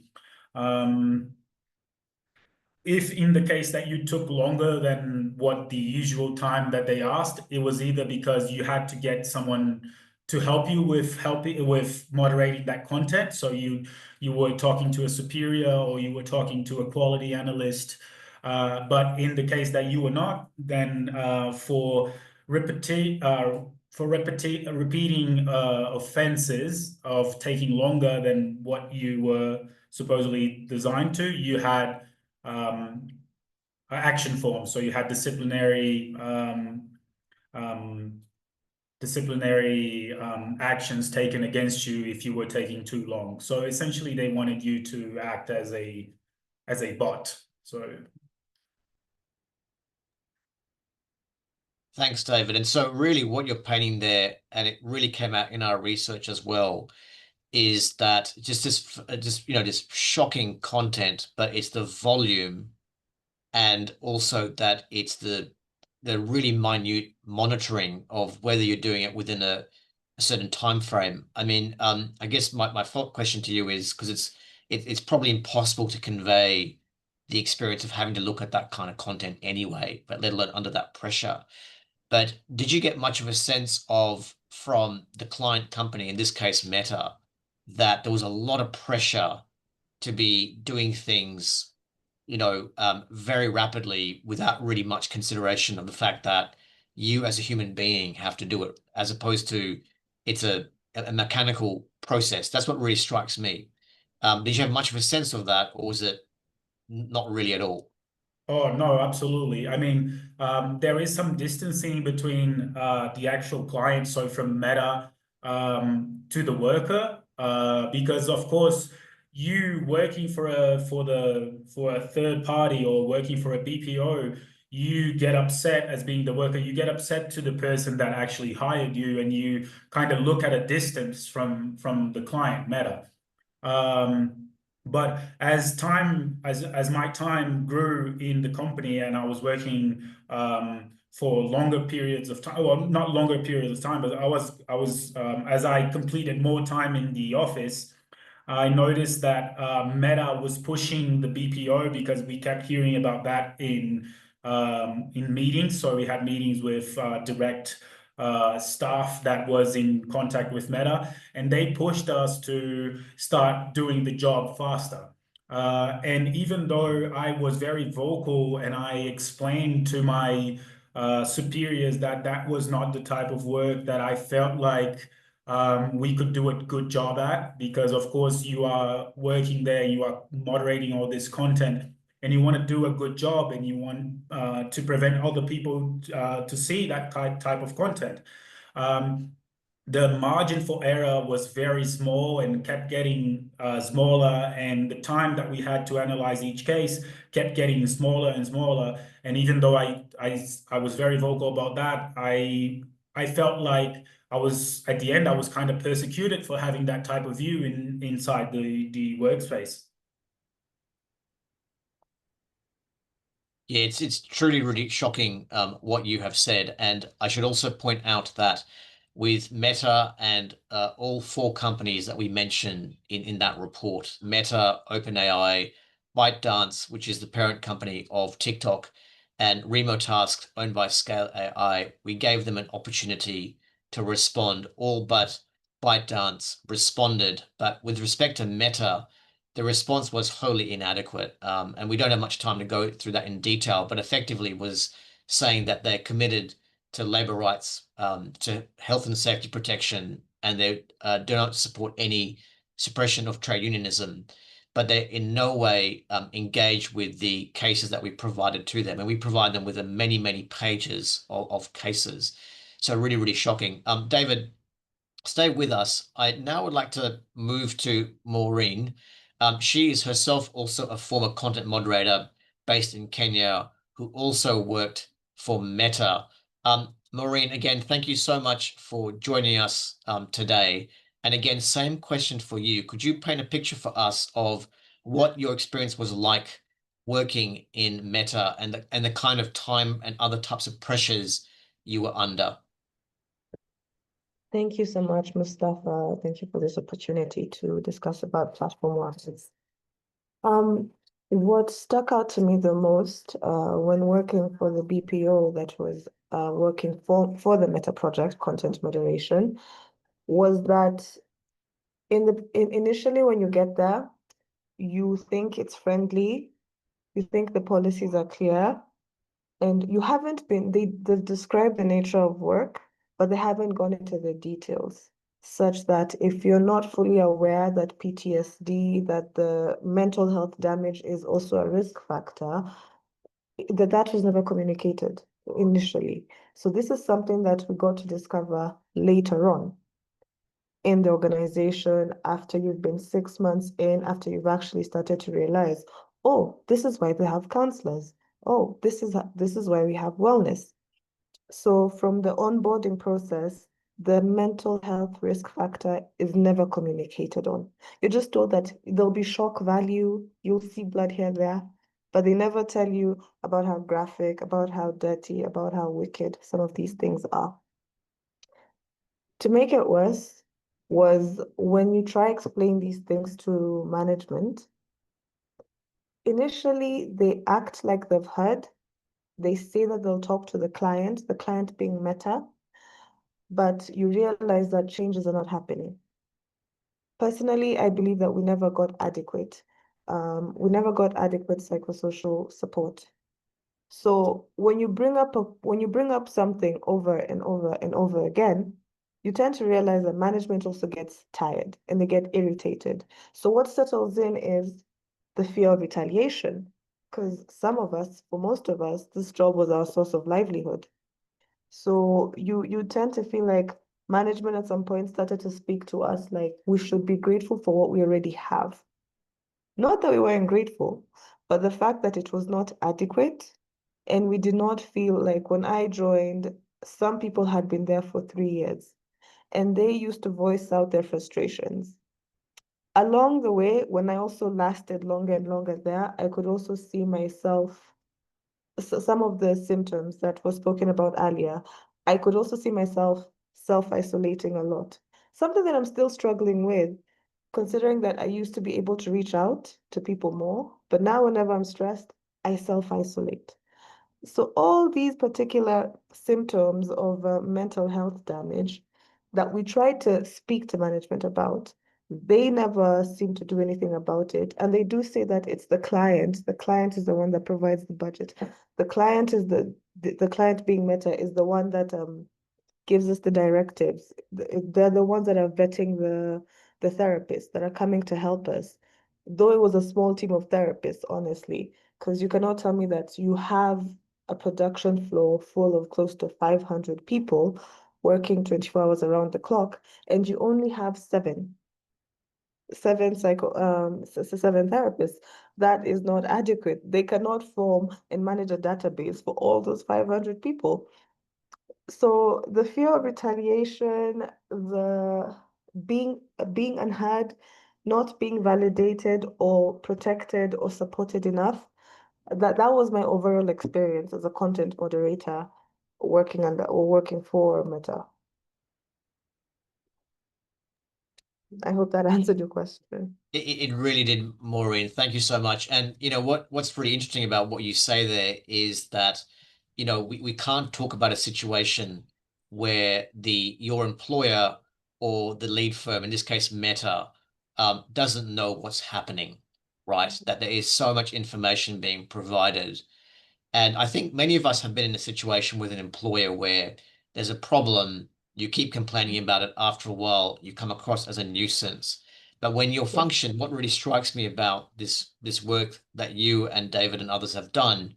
If in the case that you took longer than what the usual time that they asked, it was either because you had to get someone to help you with moderating that content. So you were talking to a superior or you were talking to a quality analyst. But in the case that you were not, then for repeating offenses of taking longer than what you were supposedly designed to, you had action forms. So you had disciplinary actions taken against you if you were taking too long. So essentially, they wanted you to act as a bot. So. Thanks, David. And so really what you're painting there, and it really came out in our research as well, is that just shocking content, but it's the volume, and also that it's the really minute monitoring of whether you're doing it within a certain time frame. I mean, I guess my follow-up question to you is, because it's probably impossible to convey the experience of having to look at that kind of content anyway, but let alone under that pressure. But did you get much of a sense from the client company, in this case Meta, that there was a lot of pressure to be doing things, very rapidly without really much consideration of the fact that you as a human being have to do it, as opposed to it's a mechanical process? That's what really strikes me. Did you have much of a sense of that, or was it not really at all? Oh, no, absolutely. I mean, there is some distancing between the actual client, so from Meta to the worker, because of course, you working for a third party or working for a BPO, you get upset as being the worker. You get upset to the person that actually hired you, and you kind of look at a distance from the client, Meta. But as my time grew in the company and I was working for longer periods of time, well, not longer periods of time, but I was as I completed more time in the office, I noticed that Meta was pushing the BPO, because we kept hearing about that in meetings. So we had meetings with direct staff that was in contact with Meta, and they pushed us to start doing the job faster. And even though I was very vocal and I explained to my superiors that that was not the type of work that I felt like we could do a good job at, because of course you are working there, you are moderating all this content, and you want to do a good job, and you want to prevent other people to see that type of content. The margin for error was very small and kept getting smaller, and the time that we had to analyze each case kept getting smaller and smaller. And even though I was very vocal about that, I felt like I was, at the end, I was kind of persecuted for having that type of view inside the workspace. Yeah, it's truly really shocking what you have said, and I should also point out that with Meta and all four companies that we mention in that report, Meta, OpenAI, ByteDance, which is the parent company of TikTok, and Remotask, owned by Scale AI, we gave them an opportunity to respond. All but ByteDance responded, but with respect to Meta, the response was wholly inadequate. And we don't have much time to go through that in detail, but effectively was saying that they're committed to labor rights, to health and safety protection, and they do not support any suppression of trade unionism, but they in no way engage with the cases that we provided to them. And we provide them with many, many pages of cases. So really, really shocking. David, stay with us. I now would like to move to Maureen. She is herself also a former content moderator based in Kenya who also worked for Meta. Maureen, again, thank you so much for joining us today. And again, same question for you. Could you paint a picture for us of what your experience was like working in Meta and the kind of time and other types of pressures you were under? Thank you so much, Mustafa. Thank you for this opportunity to discuss about platform wars. What stuck out to me the most when working for the BPO that was working for the Meta project, content moderation, was that initially when you get there, you think it's friendly, you think the policies are clear, and you haven't been, they've described the nature of work, but they haven't gone into the details, such that if you're not fully aware that PTSD, that the mental health damage is also a risk factor, that was never communicated initially. So this is something that we got to discover later on in the organization, after you've been 6 months in, after you've actually started to realize, oh, this is why they have counselors. Oh, this is why we have wellness. So from the onboarding process, the mental health risk factor is never communicated on. You're just told that there'll be shock value, you'll see blood here and there, but they never tell you about how graphic, about how dirty, about how wicked some of these things are. To make it worse was when you try explain these things to management, initially they act like they've heard. They say that they'll talk to the client being Meta, but you realize that changes are not happening. Personally, I believe that we never got adequate. We never got adequate psychosocial support. So when you bring up something over and over and over again, you tend to realize that management also gets tired and they get irritated. So what settles in is the fear of retaliation, because for most of us, this job was our source of livelihood. So you tend to feel like management at some point started to speak to us like we should be grateful for what we already have. Not that we weren't grateful, but the fact that it was not adequate, and we did not feel like, when I joined, some people had been there for 3 years and they used to voice out their frustrations. Along the way, when I also lasted longer and longer there, I could also see myself, some of the symptoms that were spoken about earlier, I could also see myself self-isolating a lot. Something that I'm still struggling with, considering that I used to be able to reach out to people more, but now whenever I'm stressed, I self-isolate. So all these particular symptoms of mental health damage that we try to speak to management about, they never seem to do anything about it. And they do say that it's the client. The client is the one that provides the budget. The client is the client being Meta is the one that gives us the directives. They're the ones that are vetting the therapists that are coming to help us. Though it was a small team of therapists, honestly, because you cannot tell me that you have a production floor full of close to 500 people working 24 hours around the clock, and you only have seven therapists. That is not adequate. They cannot form and manage a database for all those 500 people. So the fear of retaliation, the being unheard, not being validated or protected or supported enough, that was my overall experience as a content moderator working for Meta. I hope that answered your question. It really did, Maureen. Thank you so much. And what's really interesting about what you say there is that we can't talk about a situation where your employer or the lead firm, in this case Meta, doesn't know what's happening, right? That there is so much information being provided. And I think many of us have been in a situation with an employer where there's a problem, you keep complaining about it, after a while you come across as a nuisance. But when your function, what really strikes me about this work that you and David and others have done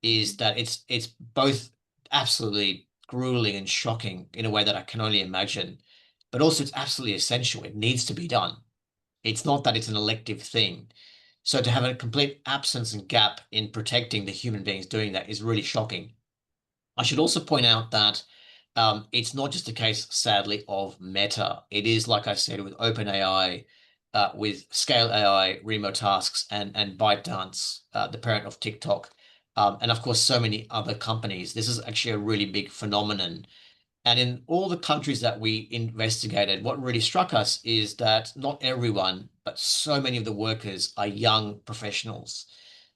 is that it's both absolutely grueling and shocking in a way that I can only imagine, but also it's absolutely essential. It needs to be done. It's not that it's an elective thing. So to have a complete absence and gap in protecting the human beings doing that is really shocking. I should also point out that it's not just a case, sadly, of Meta. It is, like I said, with OpenAI, with Scale AI, Remote Tasks, and ByteDance, the parent of TikTok, and of course, so many other companies. This is actually a really big phenomenon. And in all the countries that we investigated, what really struck us is that not everyone, but so many of the workers are young professionals,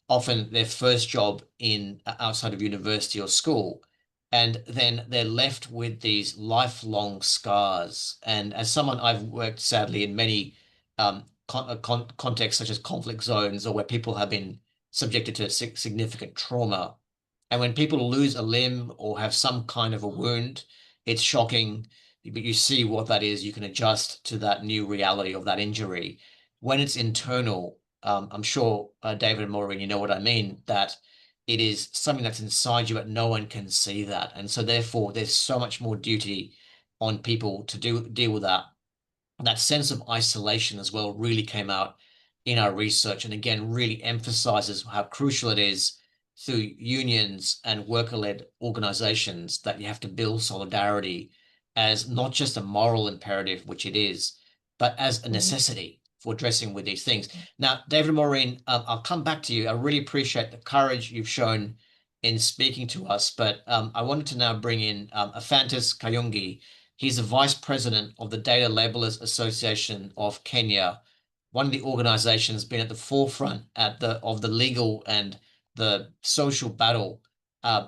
often their first job outside of university or school. And then they're left with these lifelong scars. And as someone, I've worked sadly in many contexts, such as conflict zones or where people have been subjected to significant trauma. And when people lose a limb or have some kind of a wound, it's shocking, but you see what that is. You can adjust to that new reality of that injury. When it's internal, I'm sure David and Maureen, you know what I mean, that it is something that's inside you, but no one can see that. And so therefore, there's so much more duty on people to deal with that. And that sense of isolation as well really came out in our research, and again, really emphasizes how crucial it is through unions and worker-led organizations that you have to build solidarity as not just a moral imperative, which it is, but as a necessity for addressing with these things. Now, David and Maureen, I'll come back to you. I really appreciate the courage you've shown in speaking to us, but I wanted to now bring in Ephantus Kayungi. He's the Vice President of the Data Labelers Association of Kenya, one of the organizations been at the forefront of the legal and the social battle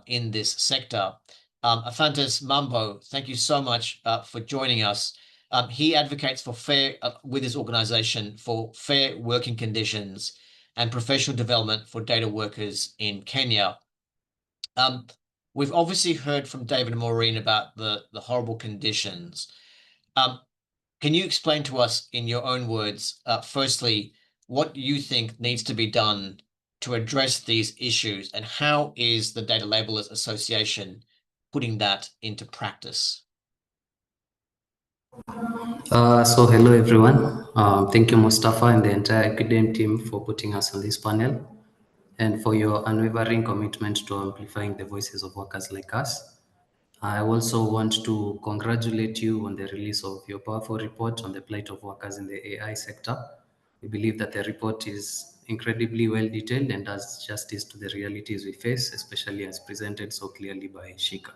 in this sector. Ephantus Mambo, thank you so much for joining us. He advocates with his organization for fair working conditions and professional development for data workers in Kenya. We've obviously heard from David and Maureen about the horrible conditions. Can you explain to us in your own words, firstly, what you think needs to be done to address these issues, and how is the Data Labelers Association putting that into practice? So hello everyone. Thank you, Mustafa, and the entire Equidem team for putting us on this panel and for your unwavering commitment to amplifying the voices of workers like us. I also want to congratulate you on the release of your powerful report on the plight of workers in the AI sector. We believe that the report is incredibly well detailed and does justice to the realities we face, especially as presented so clearly by Shika.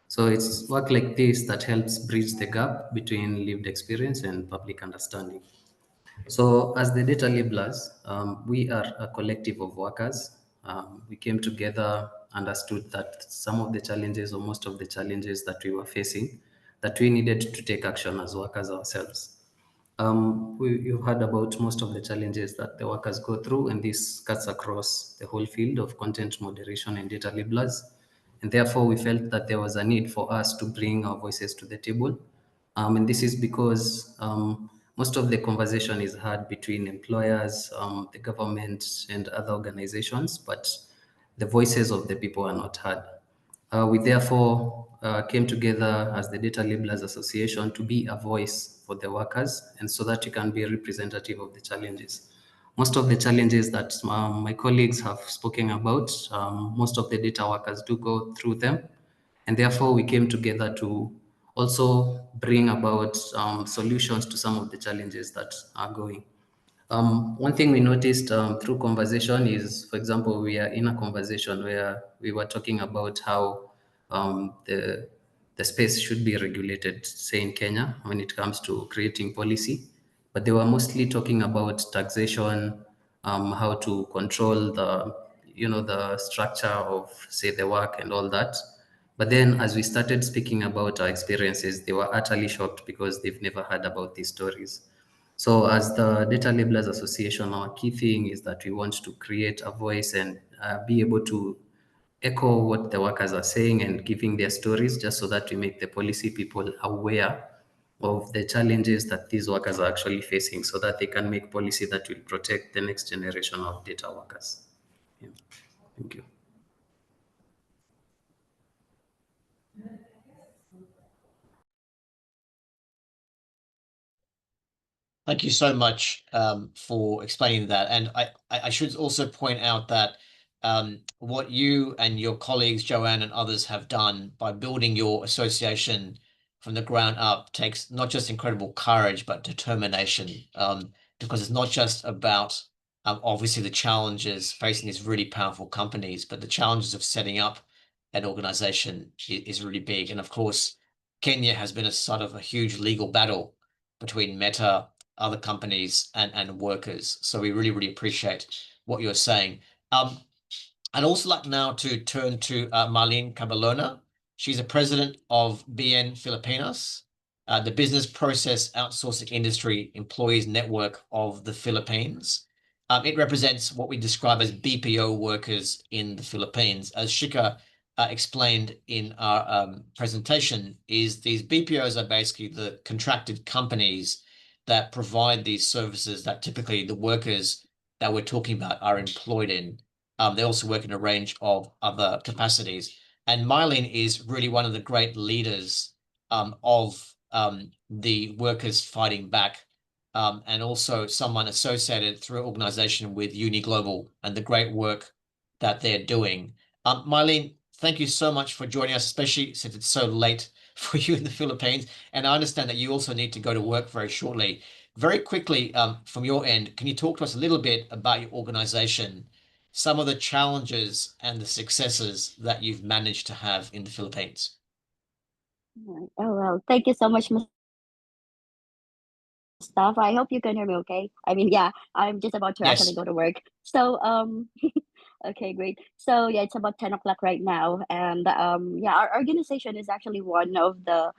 So it's work like this that helps bridge the gap between lived experience and public understanding. So as the data labelers, we are a collective of workers. We came together understood that some of the challenges or most of the challenges that we were facing, that we needed to take action as workers ourselves. You've heard about most of the challenges that the workers go through, and this cuts across the whole field of content moderation and data labelers. And therefore, we felt that there was a need for us to bring our voices to the table. And this is because most of the conversation is had between employers, the government, and other organizations, but the voices of the people are not heard. We therefore came together as the Data Labelers Association to be a voice for the workers, and so that you can be representative of the challenges. Most of the challenges that my colleagues have spoken about, most of the data workers do go through them, and therefore we came together to also bring about solutions to some of the challenges that are going. One thing we noticed through conversation is, for example, we are in a conversation where we were talking about how the space should be regulated, say in Kenya, when it comes to creating policy. But they were mostly talking about taxation, how to control the structure of, say, the work and all that. But then as we started speaking about our experiences, they were utterly shocked because they've never heard about these stories. So as the Data Labelers Association, our key thing is that we want to create a voice and be able to echo what the workers are saying and giving their stories, just so that we make the policy people aware of the challenges that these workers are actually facing, so that they can make policy that will protect the next generation of data workers. Yeah. Thank you. Thank you so much for explaining that. And I should also point out that what you and your colleagues, Joanne and others, have done by building your association from the ground up takes not just incredible courage, but determination, because it's not just about obviously the challenges facing these really powerful companies, but the challenges of setting up an organization is really big. And of course, Kenya has been a sort of a huge legal battle between Meta, other companies, and workers. So we really, really appreciate what you're saying. I'd also like now to turn to Mylene Cabalona. She's the president of BN Filipinas, the business process outsourcing industry employees network of the Philippines. It represents what we describe as BPO workers in the Philippines. As Shika explained in our presentation, is these BPOs are basically the contracted companies that provide these services that typically the workers that we're talking about are employed in. They also work in a range of other capacities. And Mylene is really one of the great leaders of the workers fighting back, and also someone associated through an organization with Uni Global and the great work that they're doing. Mylene, thank you so much for joining us, especially since it's so late for you in the Philippines. And I understand that you also need to go to work very shortly. Very quickly, from your end, can you talk to us a little bit about your organization, some of the challenges and the successes that you've managed to have in the Philippines? Oh, well, thank you so much, Mustafa. I hope you can hear me okay. I mean, yeah, I'm just about to actually Yes. go to work. So, okay, great. So, yeah, it's about 10 o'clock right now. And yeah, our organization is actually one of the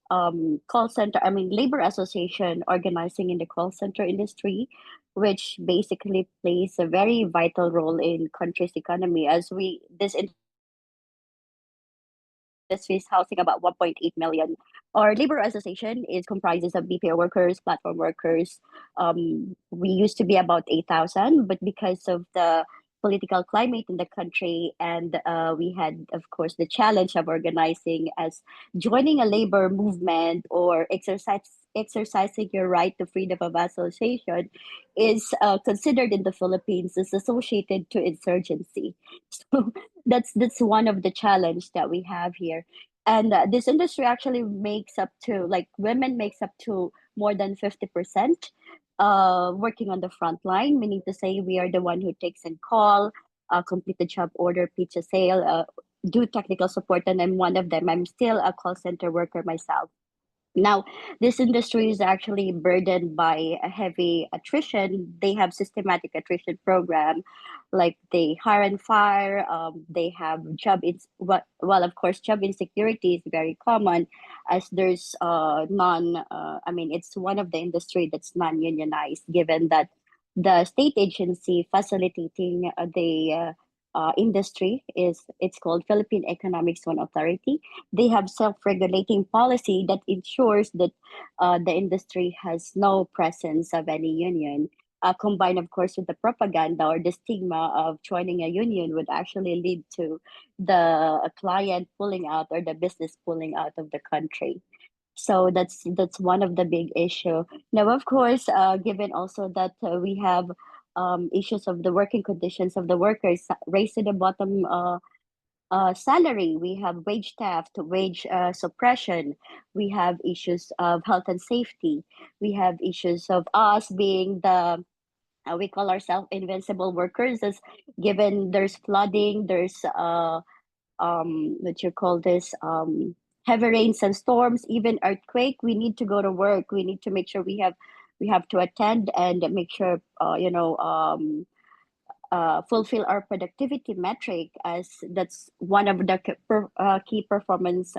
call center, I mean, labor association organizing in the call center industry, which basically plays a very vital role in country's economy, as this industry is housing about 1.8 million. Our labor association is comprises of BPO workers, platform workers. We used to be about 8,000, but because of the political climate in the country, and we had, of course, the challenge of organizing as joining a labor movement or exercising your right to freedom of association is considered in the Philippines as associated to insurgency. So that's one of the challenge that we have here. And this industry actually makes up to, like, women makes up to more than 50% working on the front line, meaning to say we are the one who takes and call, complete the job order, pitch a sale, do technical support, and I'm one of them. I'm still a call center worker myself. Now, this industry is actually burdened by a heavy attrition. They have systematic attrition program, like they hire and fire. They have well, of course, job insecurity is very common, as there's non. I mean, it's one of the industry that's non-unionized, given that the state agency facilitating the industry it's called Philippine Economic Zone Authority. They have self-regulating policy that ensures that the industry has no presence of any union. Combined, of course, with the propaganda or the stigma of joining a union would actually lead to the client pulling out or the business pulling out of the country. So that's one of the big issue. Now, of course, given also that we have issues of the working conditions of the workers, race to the bottom salary, we have wage theft, wage suppression, we have issues of health and safety, we have issues of us being the we call ourselves invincible workers, as given there's flooding, there's what you call this heavy rains and storms, even earthquake, we need to go to work, we need to make sure we have to attend and make sure fulfill our productivity metric, as that's one of the key performance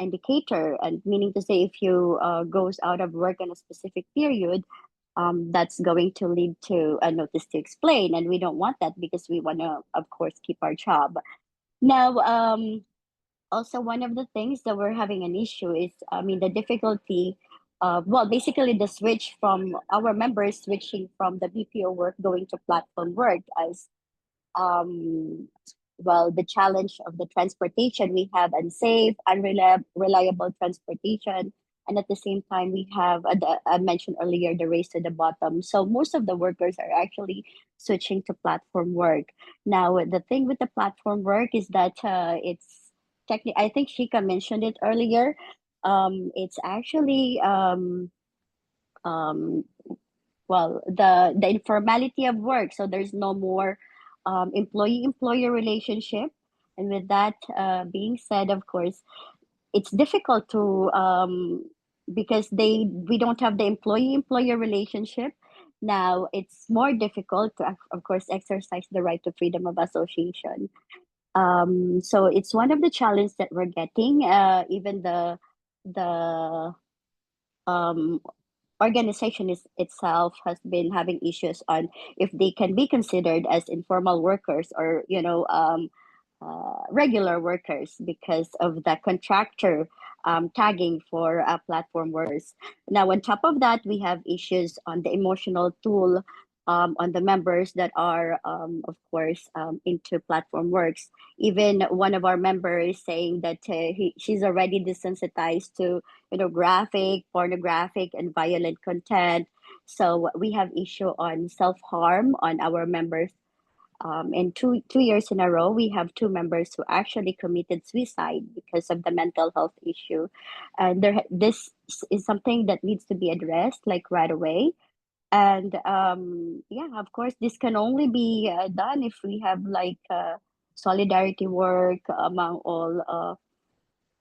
indicator, and meaning to say if you goes out of work in a specific period, that's going to lead to a notice to explain, and we don't want that because we want to, of course, keep our job. Now, also one of the things that we're having an issue is, I mean, the difficulty, well, basically the switch from our members switching from the BPO work going to platform work, as well, the challenge of the transportation, we have unsafe, unreliable transportation. And at the same time, we have, I mentioned earlier, the race to the bottom. So most of the workers are actually switching to platform work. Now, the thing with the platform work is that it's technically, I think Shika mentioned it earlier. It's actually, well, the informality of work. So there's no more employee-employer relationship. And with that being said, of course, it's difficult to because we don't have the employee-employer relationship. Now it's more difficult to, of course, exercise the right to freedom of association. So it's one of the challenges that we're getting. Even the organization itself has been having issues on if they can be considered as informal workers or regular workers because of the contractor tagging for platform workers. Now, on top of that, we have issues on the emotional toll on the members that are, of course, into platform works. Even one of our members is saying that she's already desensitized to, graphic, pornographic, and violent content. So we have issue on self-harm on our members. And two years in a row, we have two members who actually committed suicide because of the mental health issue. And this is something that needs to be addressed like right away. And yeah, of course, this can only be done if we have like solidarity work among all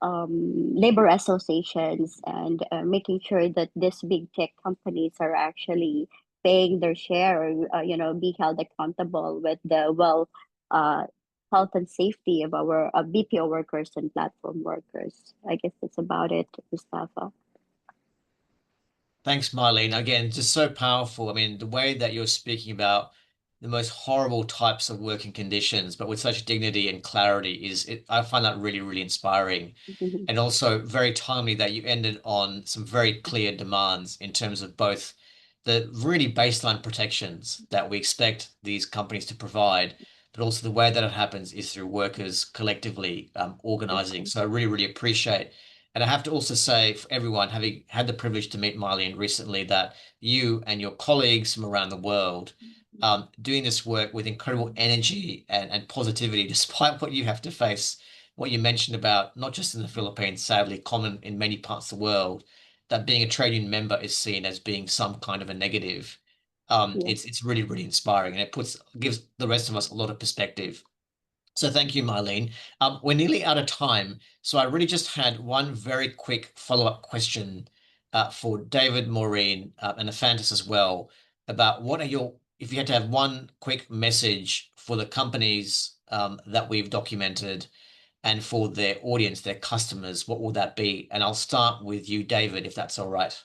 labor associations, and making sure that these big tech companies are actually paying their share, or be held accountable with the health and safety of our BPO workers and platform workers. I guess that's about it, Mustafa. Thanks, Mylene. Again, just so powerful. I mean, the way that you're speaking about the most horrible types of working conditions, but with such dignity and clarity, I find that really, really inspiring. And also very timely that you ended on some very clear demands in terms of both the really baseline protections that we expect these companies to provide, but also the way that it happens is through workers collectively organizing. So I really, really appreciate. And I have to also say, for everyone, having had the privilege to meet Mylene recently, that you and your colleagues from around the world doing this work with incredible energy and positivity, despite what you have to face, what you mentioned about not just in the Philippines, sadly common in many parts of the world, that being a trade union member is seen as being some kind of a negative. It's really, really inspiring, and it gives the rest of us a lot of perspective. So thank you, Mylene. We're nearly out of time, so I really just had one very quick follow-up question for David, Maureen, and Ephantus as well, about what are your, if you had to have one quick message for the companies that we've documented and for their audience, their customers, what will that be? And I'll start with you, David, if that's all right.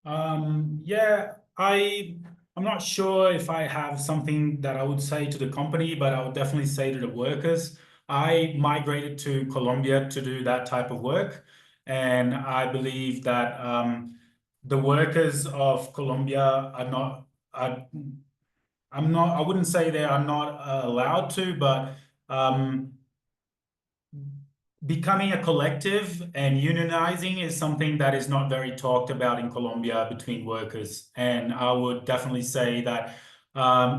Yeah, I'm not sure if I have something that I would say to the company, but I would definitely say to the workers. I migrated to Colombia to do that type of work, and I believe that the workers of Colombia are not. I wouldn't say they are not allowed to, but becoming a collective and unionizing is something that is not very talked about in Colombia between workers. And I would definitely say that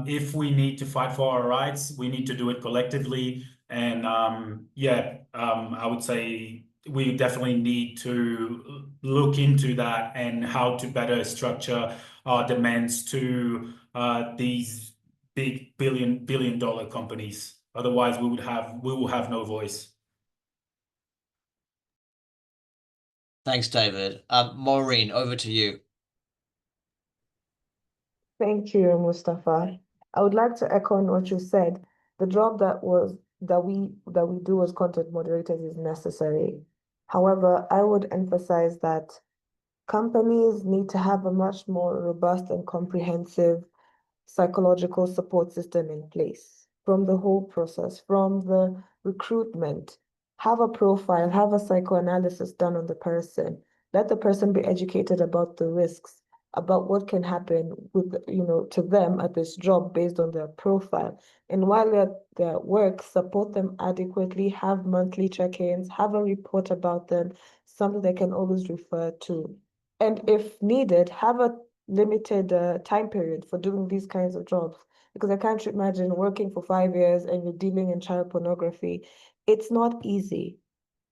if we need to fight for our rights, we need to do it collectively. And I would say we definitely need to look into that and how to better structure our demands to these big billion dollar companies. Otherwise, we will have no voice. Thanks, David. Maureen, over to you. Thank you, Mustafa. I would like to echo on what you said. The job that we do as content moderators is necessary. However, I would emphasize that companies need to have a much more robust and comprehensive psychological support system in place from the whole process, from the recruitment. Have a profile, have a psychoanalysis done on the person. Let the person be educated about the risks, about what can happen with, to them at this job based on their profile. And while they're at work, support them adequately, have monthly check-ins, have a report about them, something they can always refer to. And if needed, have a limited time period for doing these kinds of jobs, because I can't imagine working for 5 years and you're dealing in child pornography. It's not easy.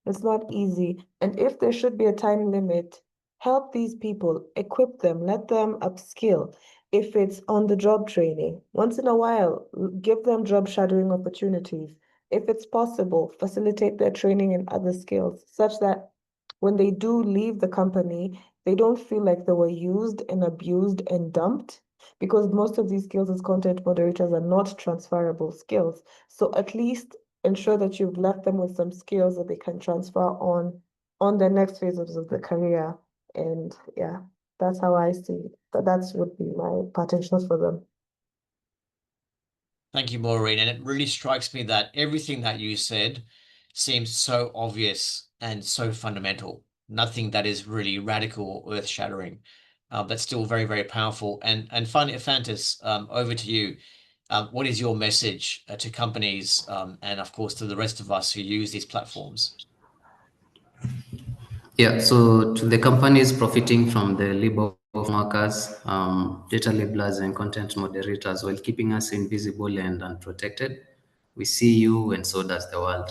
It's not easy. And if there should be a time limit, help these people, equip them, let them upskill. If it's on the job training, once in a while, give them job shadowing opportunities. If it's possible, facilitate their training in other skills such that when they do leave the company, they don't feel like they were used and abused and dumped, because most of these skills as content moderators are not transferable skills. So at least ensure that you've left them with some skills that they can transfer on the next phases of the career. And yeah, that's how I see it. That would be my potentials for them. Thank you, Maureen. And it really strikes me that everything that you said seems so obvious and so fundamental. Nothing that is really radical or earth-shattering, but still very, very powerful. And finally, Ephantus, over to you. What is your message to companies and, of course, to the rest of us who use these platforms? Yeah, so to the companies profiting from the labor of workers, data labelers, and content moderators while keeping us invisible and unprotected, we see you and so does the world.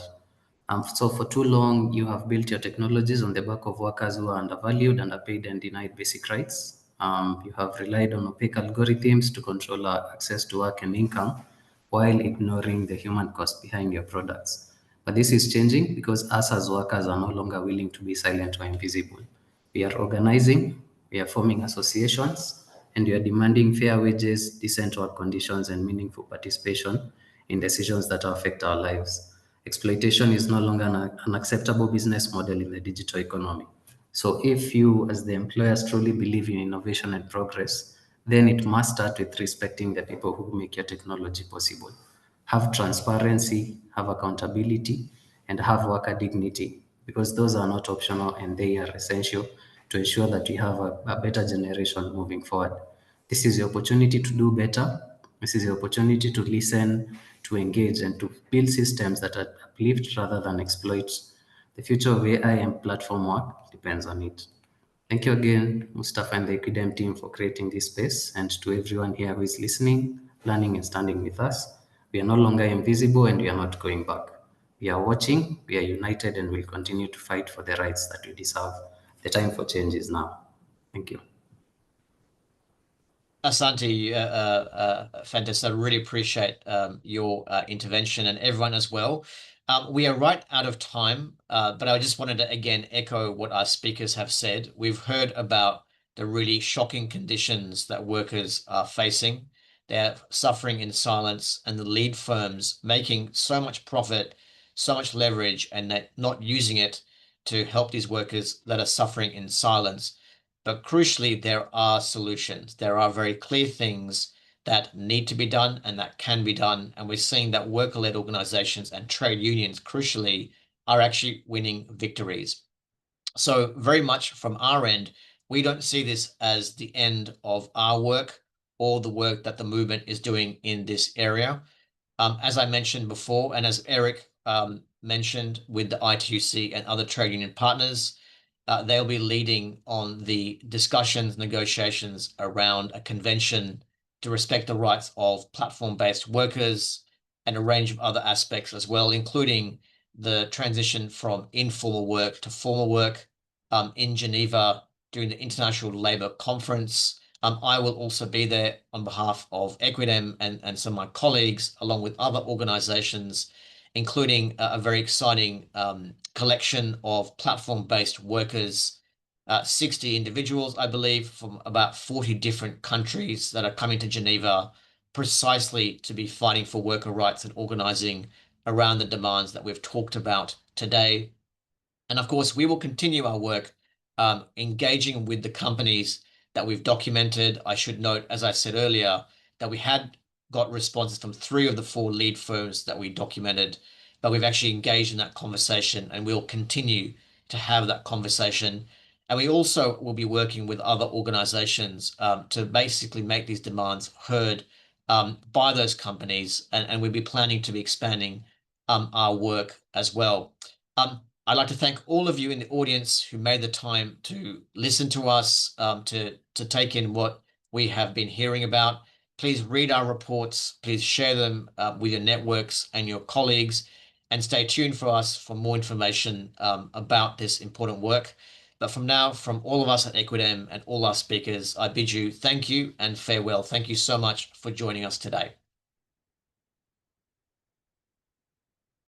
So for too long, you have built your technologies on the back of workers who are undervalued, underpaid, and denied basic rights. You have relied on opaque algorithms to control our access to work and income while ignoring the human cost behind your products. But this is changing because us as workers are no longer willing to be silent or invisible. We are organizing, we are forming associations, and we are demanding fair wages, decent work conditions, and meaningful participation in decisions that affect our lives. Exploitation is no longer an acceptable business model in the digital economy. So if you, as the employers, truly believe in innovation and progress, then it must start with respecting the people who make your technology possible. Have transparency, have accountability, and have worker dignity, because those are not optional and they are essential to ensure that we have a better generation moving forward. This is the opportunity to do better. This is the opportunity to listen, to engage, and to build systems that uplift rather than exploit. The future of AI and platform work depends on it. Thank you again, Mustafa and the Equidem team, for creating this space, and to everyone here who is listening, learning, and standing with us. We are no longer invisible and we are not going back. We are watching, we are united, and will continue to fight for the rights that we deserve. The time for change is now. Thank you. Asante, Fantas, I really appreciate your intervention and everyone as well. We are right out of time, but I just wanted to again echo what our speakers have said. We've heard about the really shocking conditions that workers are facing. They're suffering in silence, and the lead firms making so much profit, so much leverage, and not using it to help these workers that are suffering in silence. But crucially, there are solutions. There are very clear things that need to be done and that can be done. And we're seeing that worker-led organizations and trade unions, crucially, are actually winning victories. So very much from our end, we don't see this as the end of our work or the work that the movement is doing in this area. As I mentioned before, and as Eric mentioned with the ITUC and other trade union partners, they'll be leading on the discussions, negotiations around a convention to respect the rights of platform-based workers and a range of other aspects as well, including the transition from informal work to formal work in Geneva during the International Labour Conference. I will also be there on behalf of Equidem and some of my colleagues, along with other organizations, including a very exciting collection of platform-based workers, 60 individuals, I believe, from about 40 different countries that are coming to Geneva precisely to be fighting for worker rights and organizing around the demands that we've talked about today. And of course, we will continue our work engaging with the companies that we've documented. I should note, as I said earlier, that we had got responses from 3 of the 4 lead firms that we documented, but we've actually engaged in that conversation and we'll continue to have that conversation. And we also will be working with other organizations to basically make these demands heard by those companies. And we'll be planning to be expanding our work as well. I'd like to thank all of you in the audience who made the time to listen to us, to take in what we have been hearing about. Please read our reports. Please share them with your networks and your colleagues, and stay tuned for us for more information about this important work. But from now, from all of us at Equidem and all our speakers, I bid you thank you and farewell. Thank you so much for joining us today.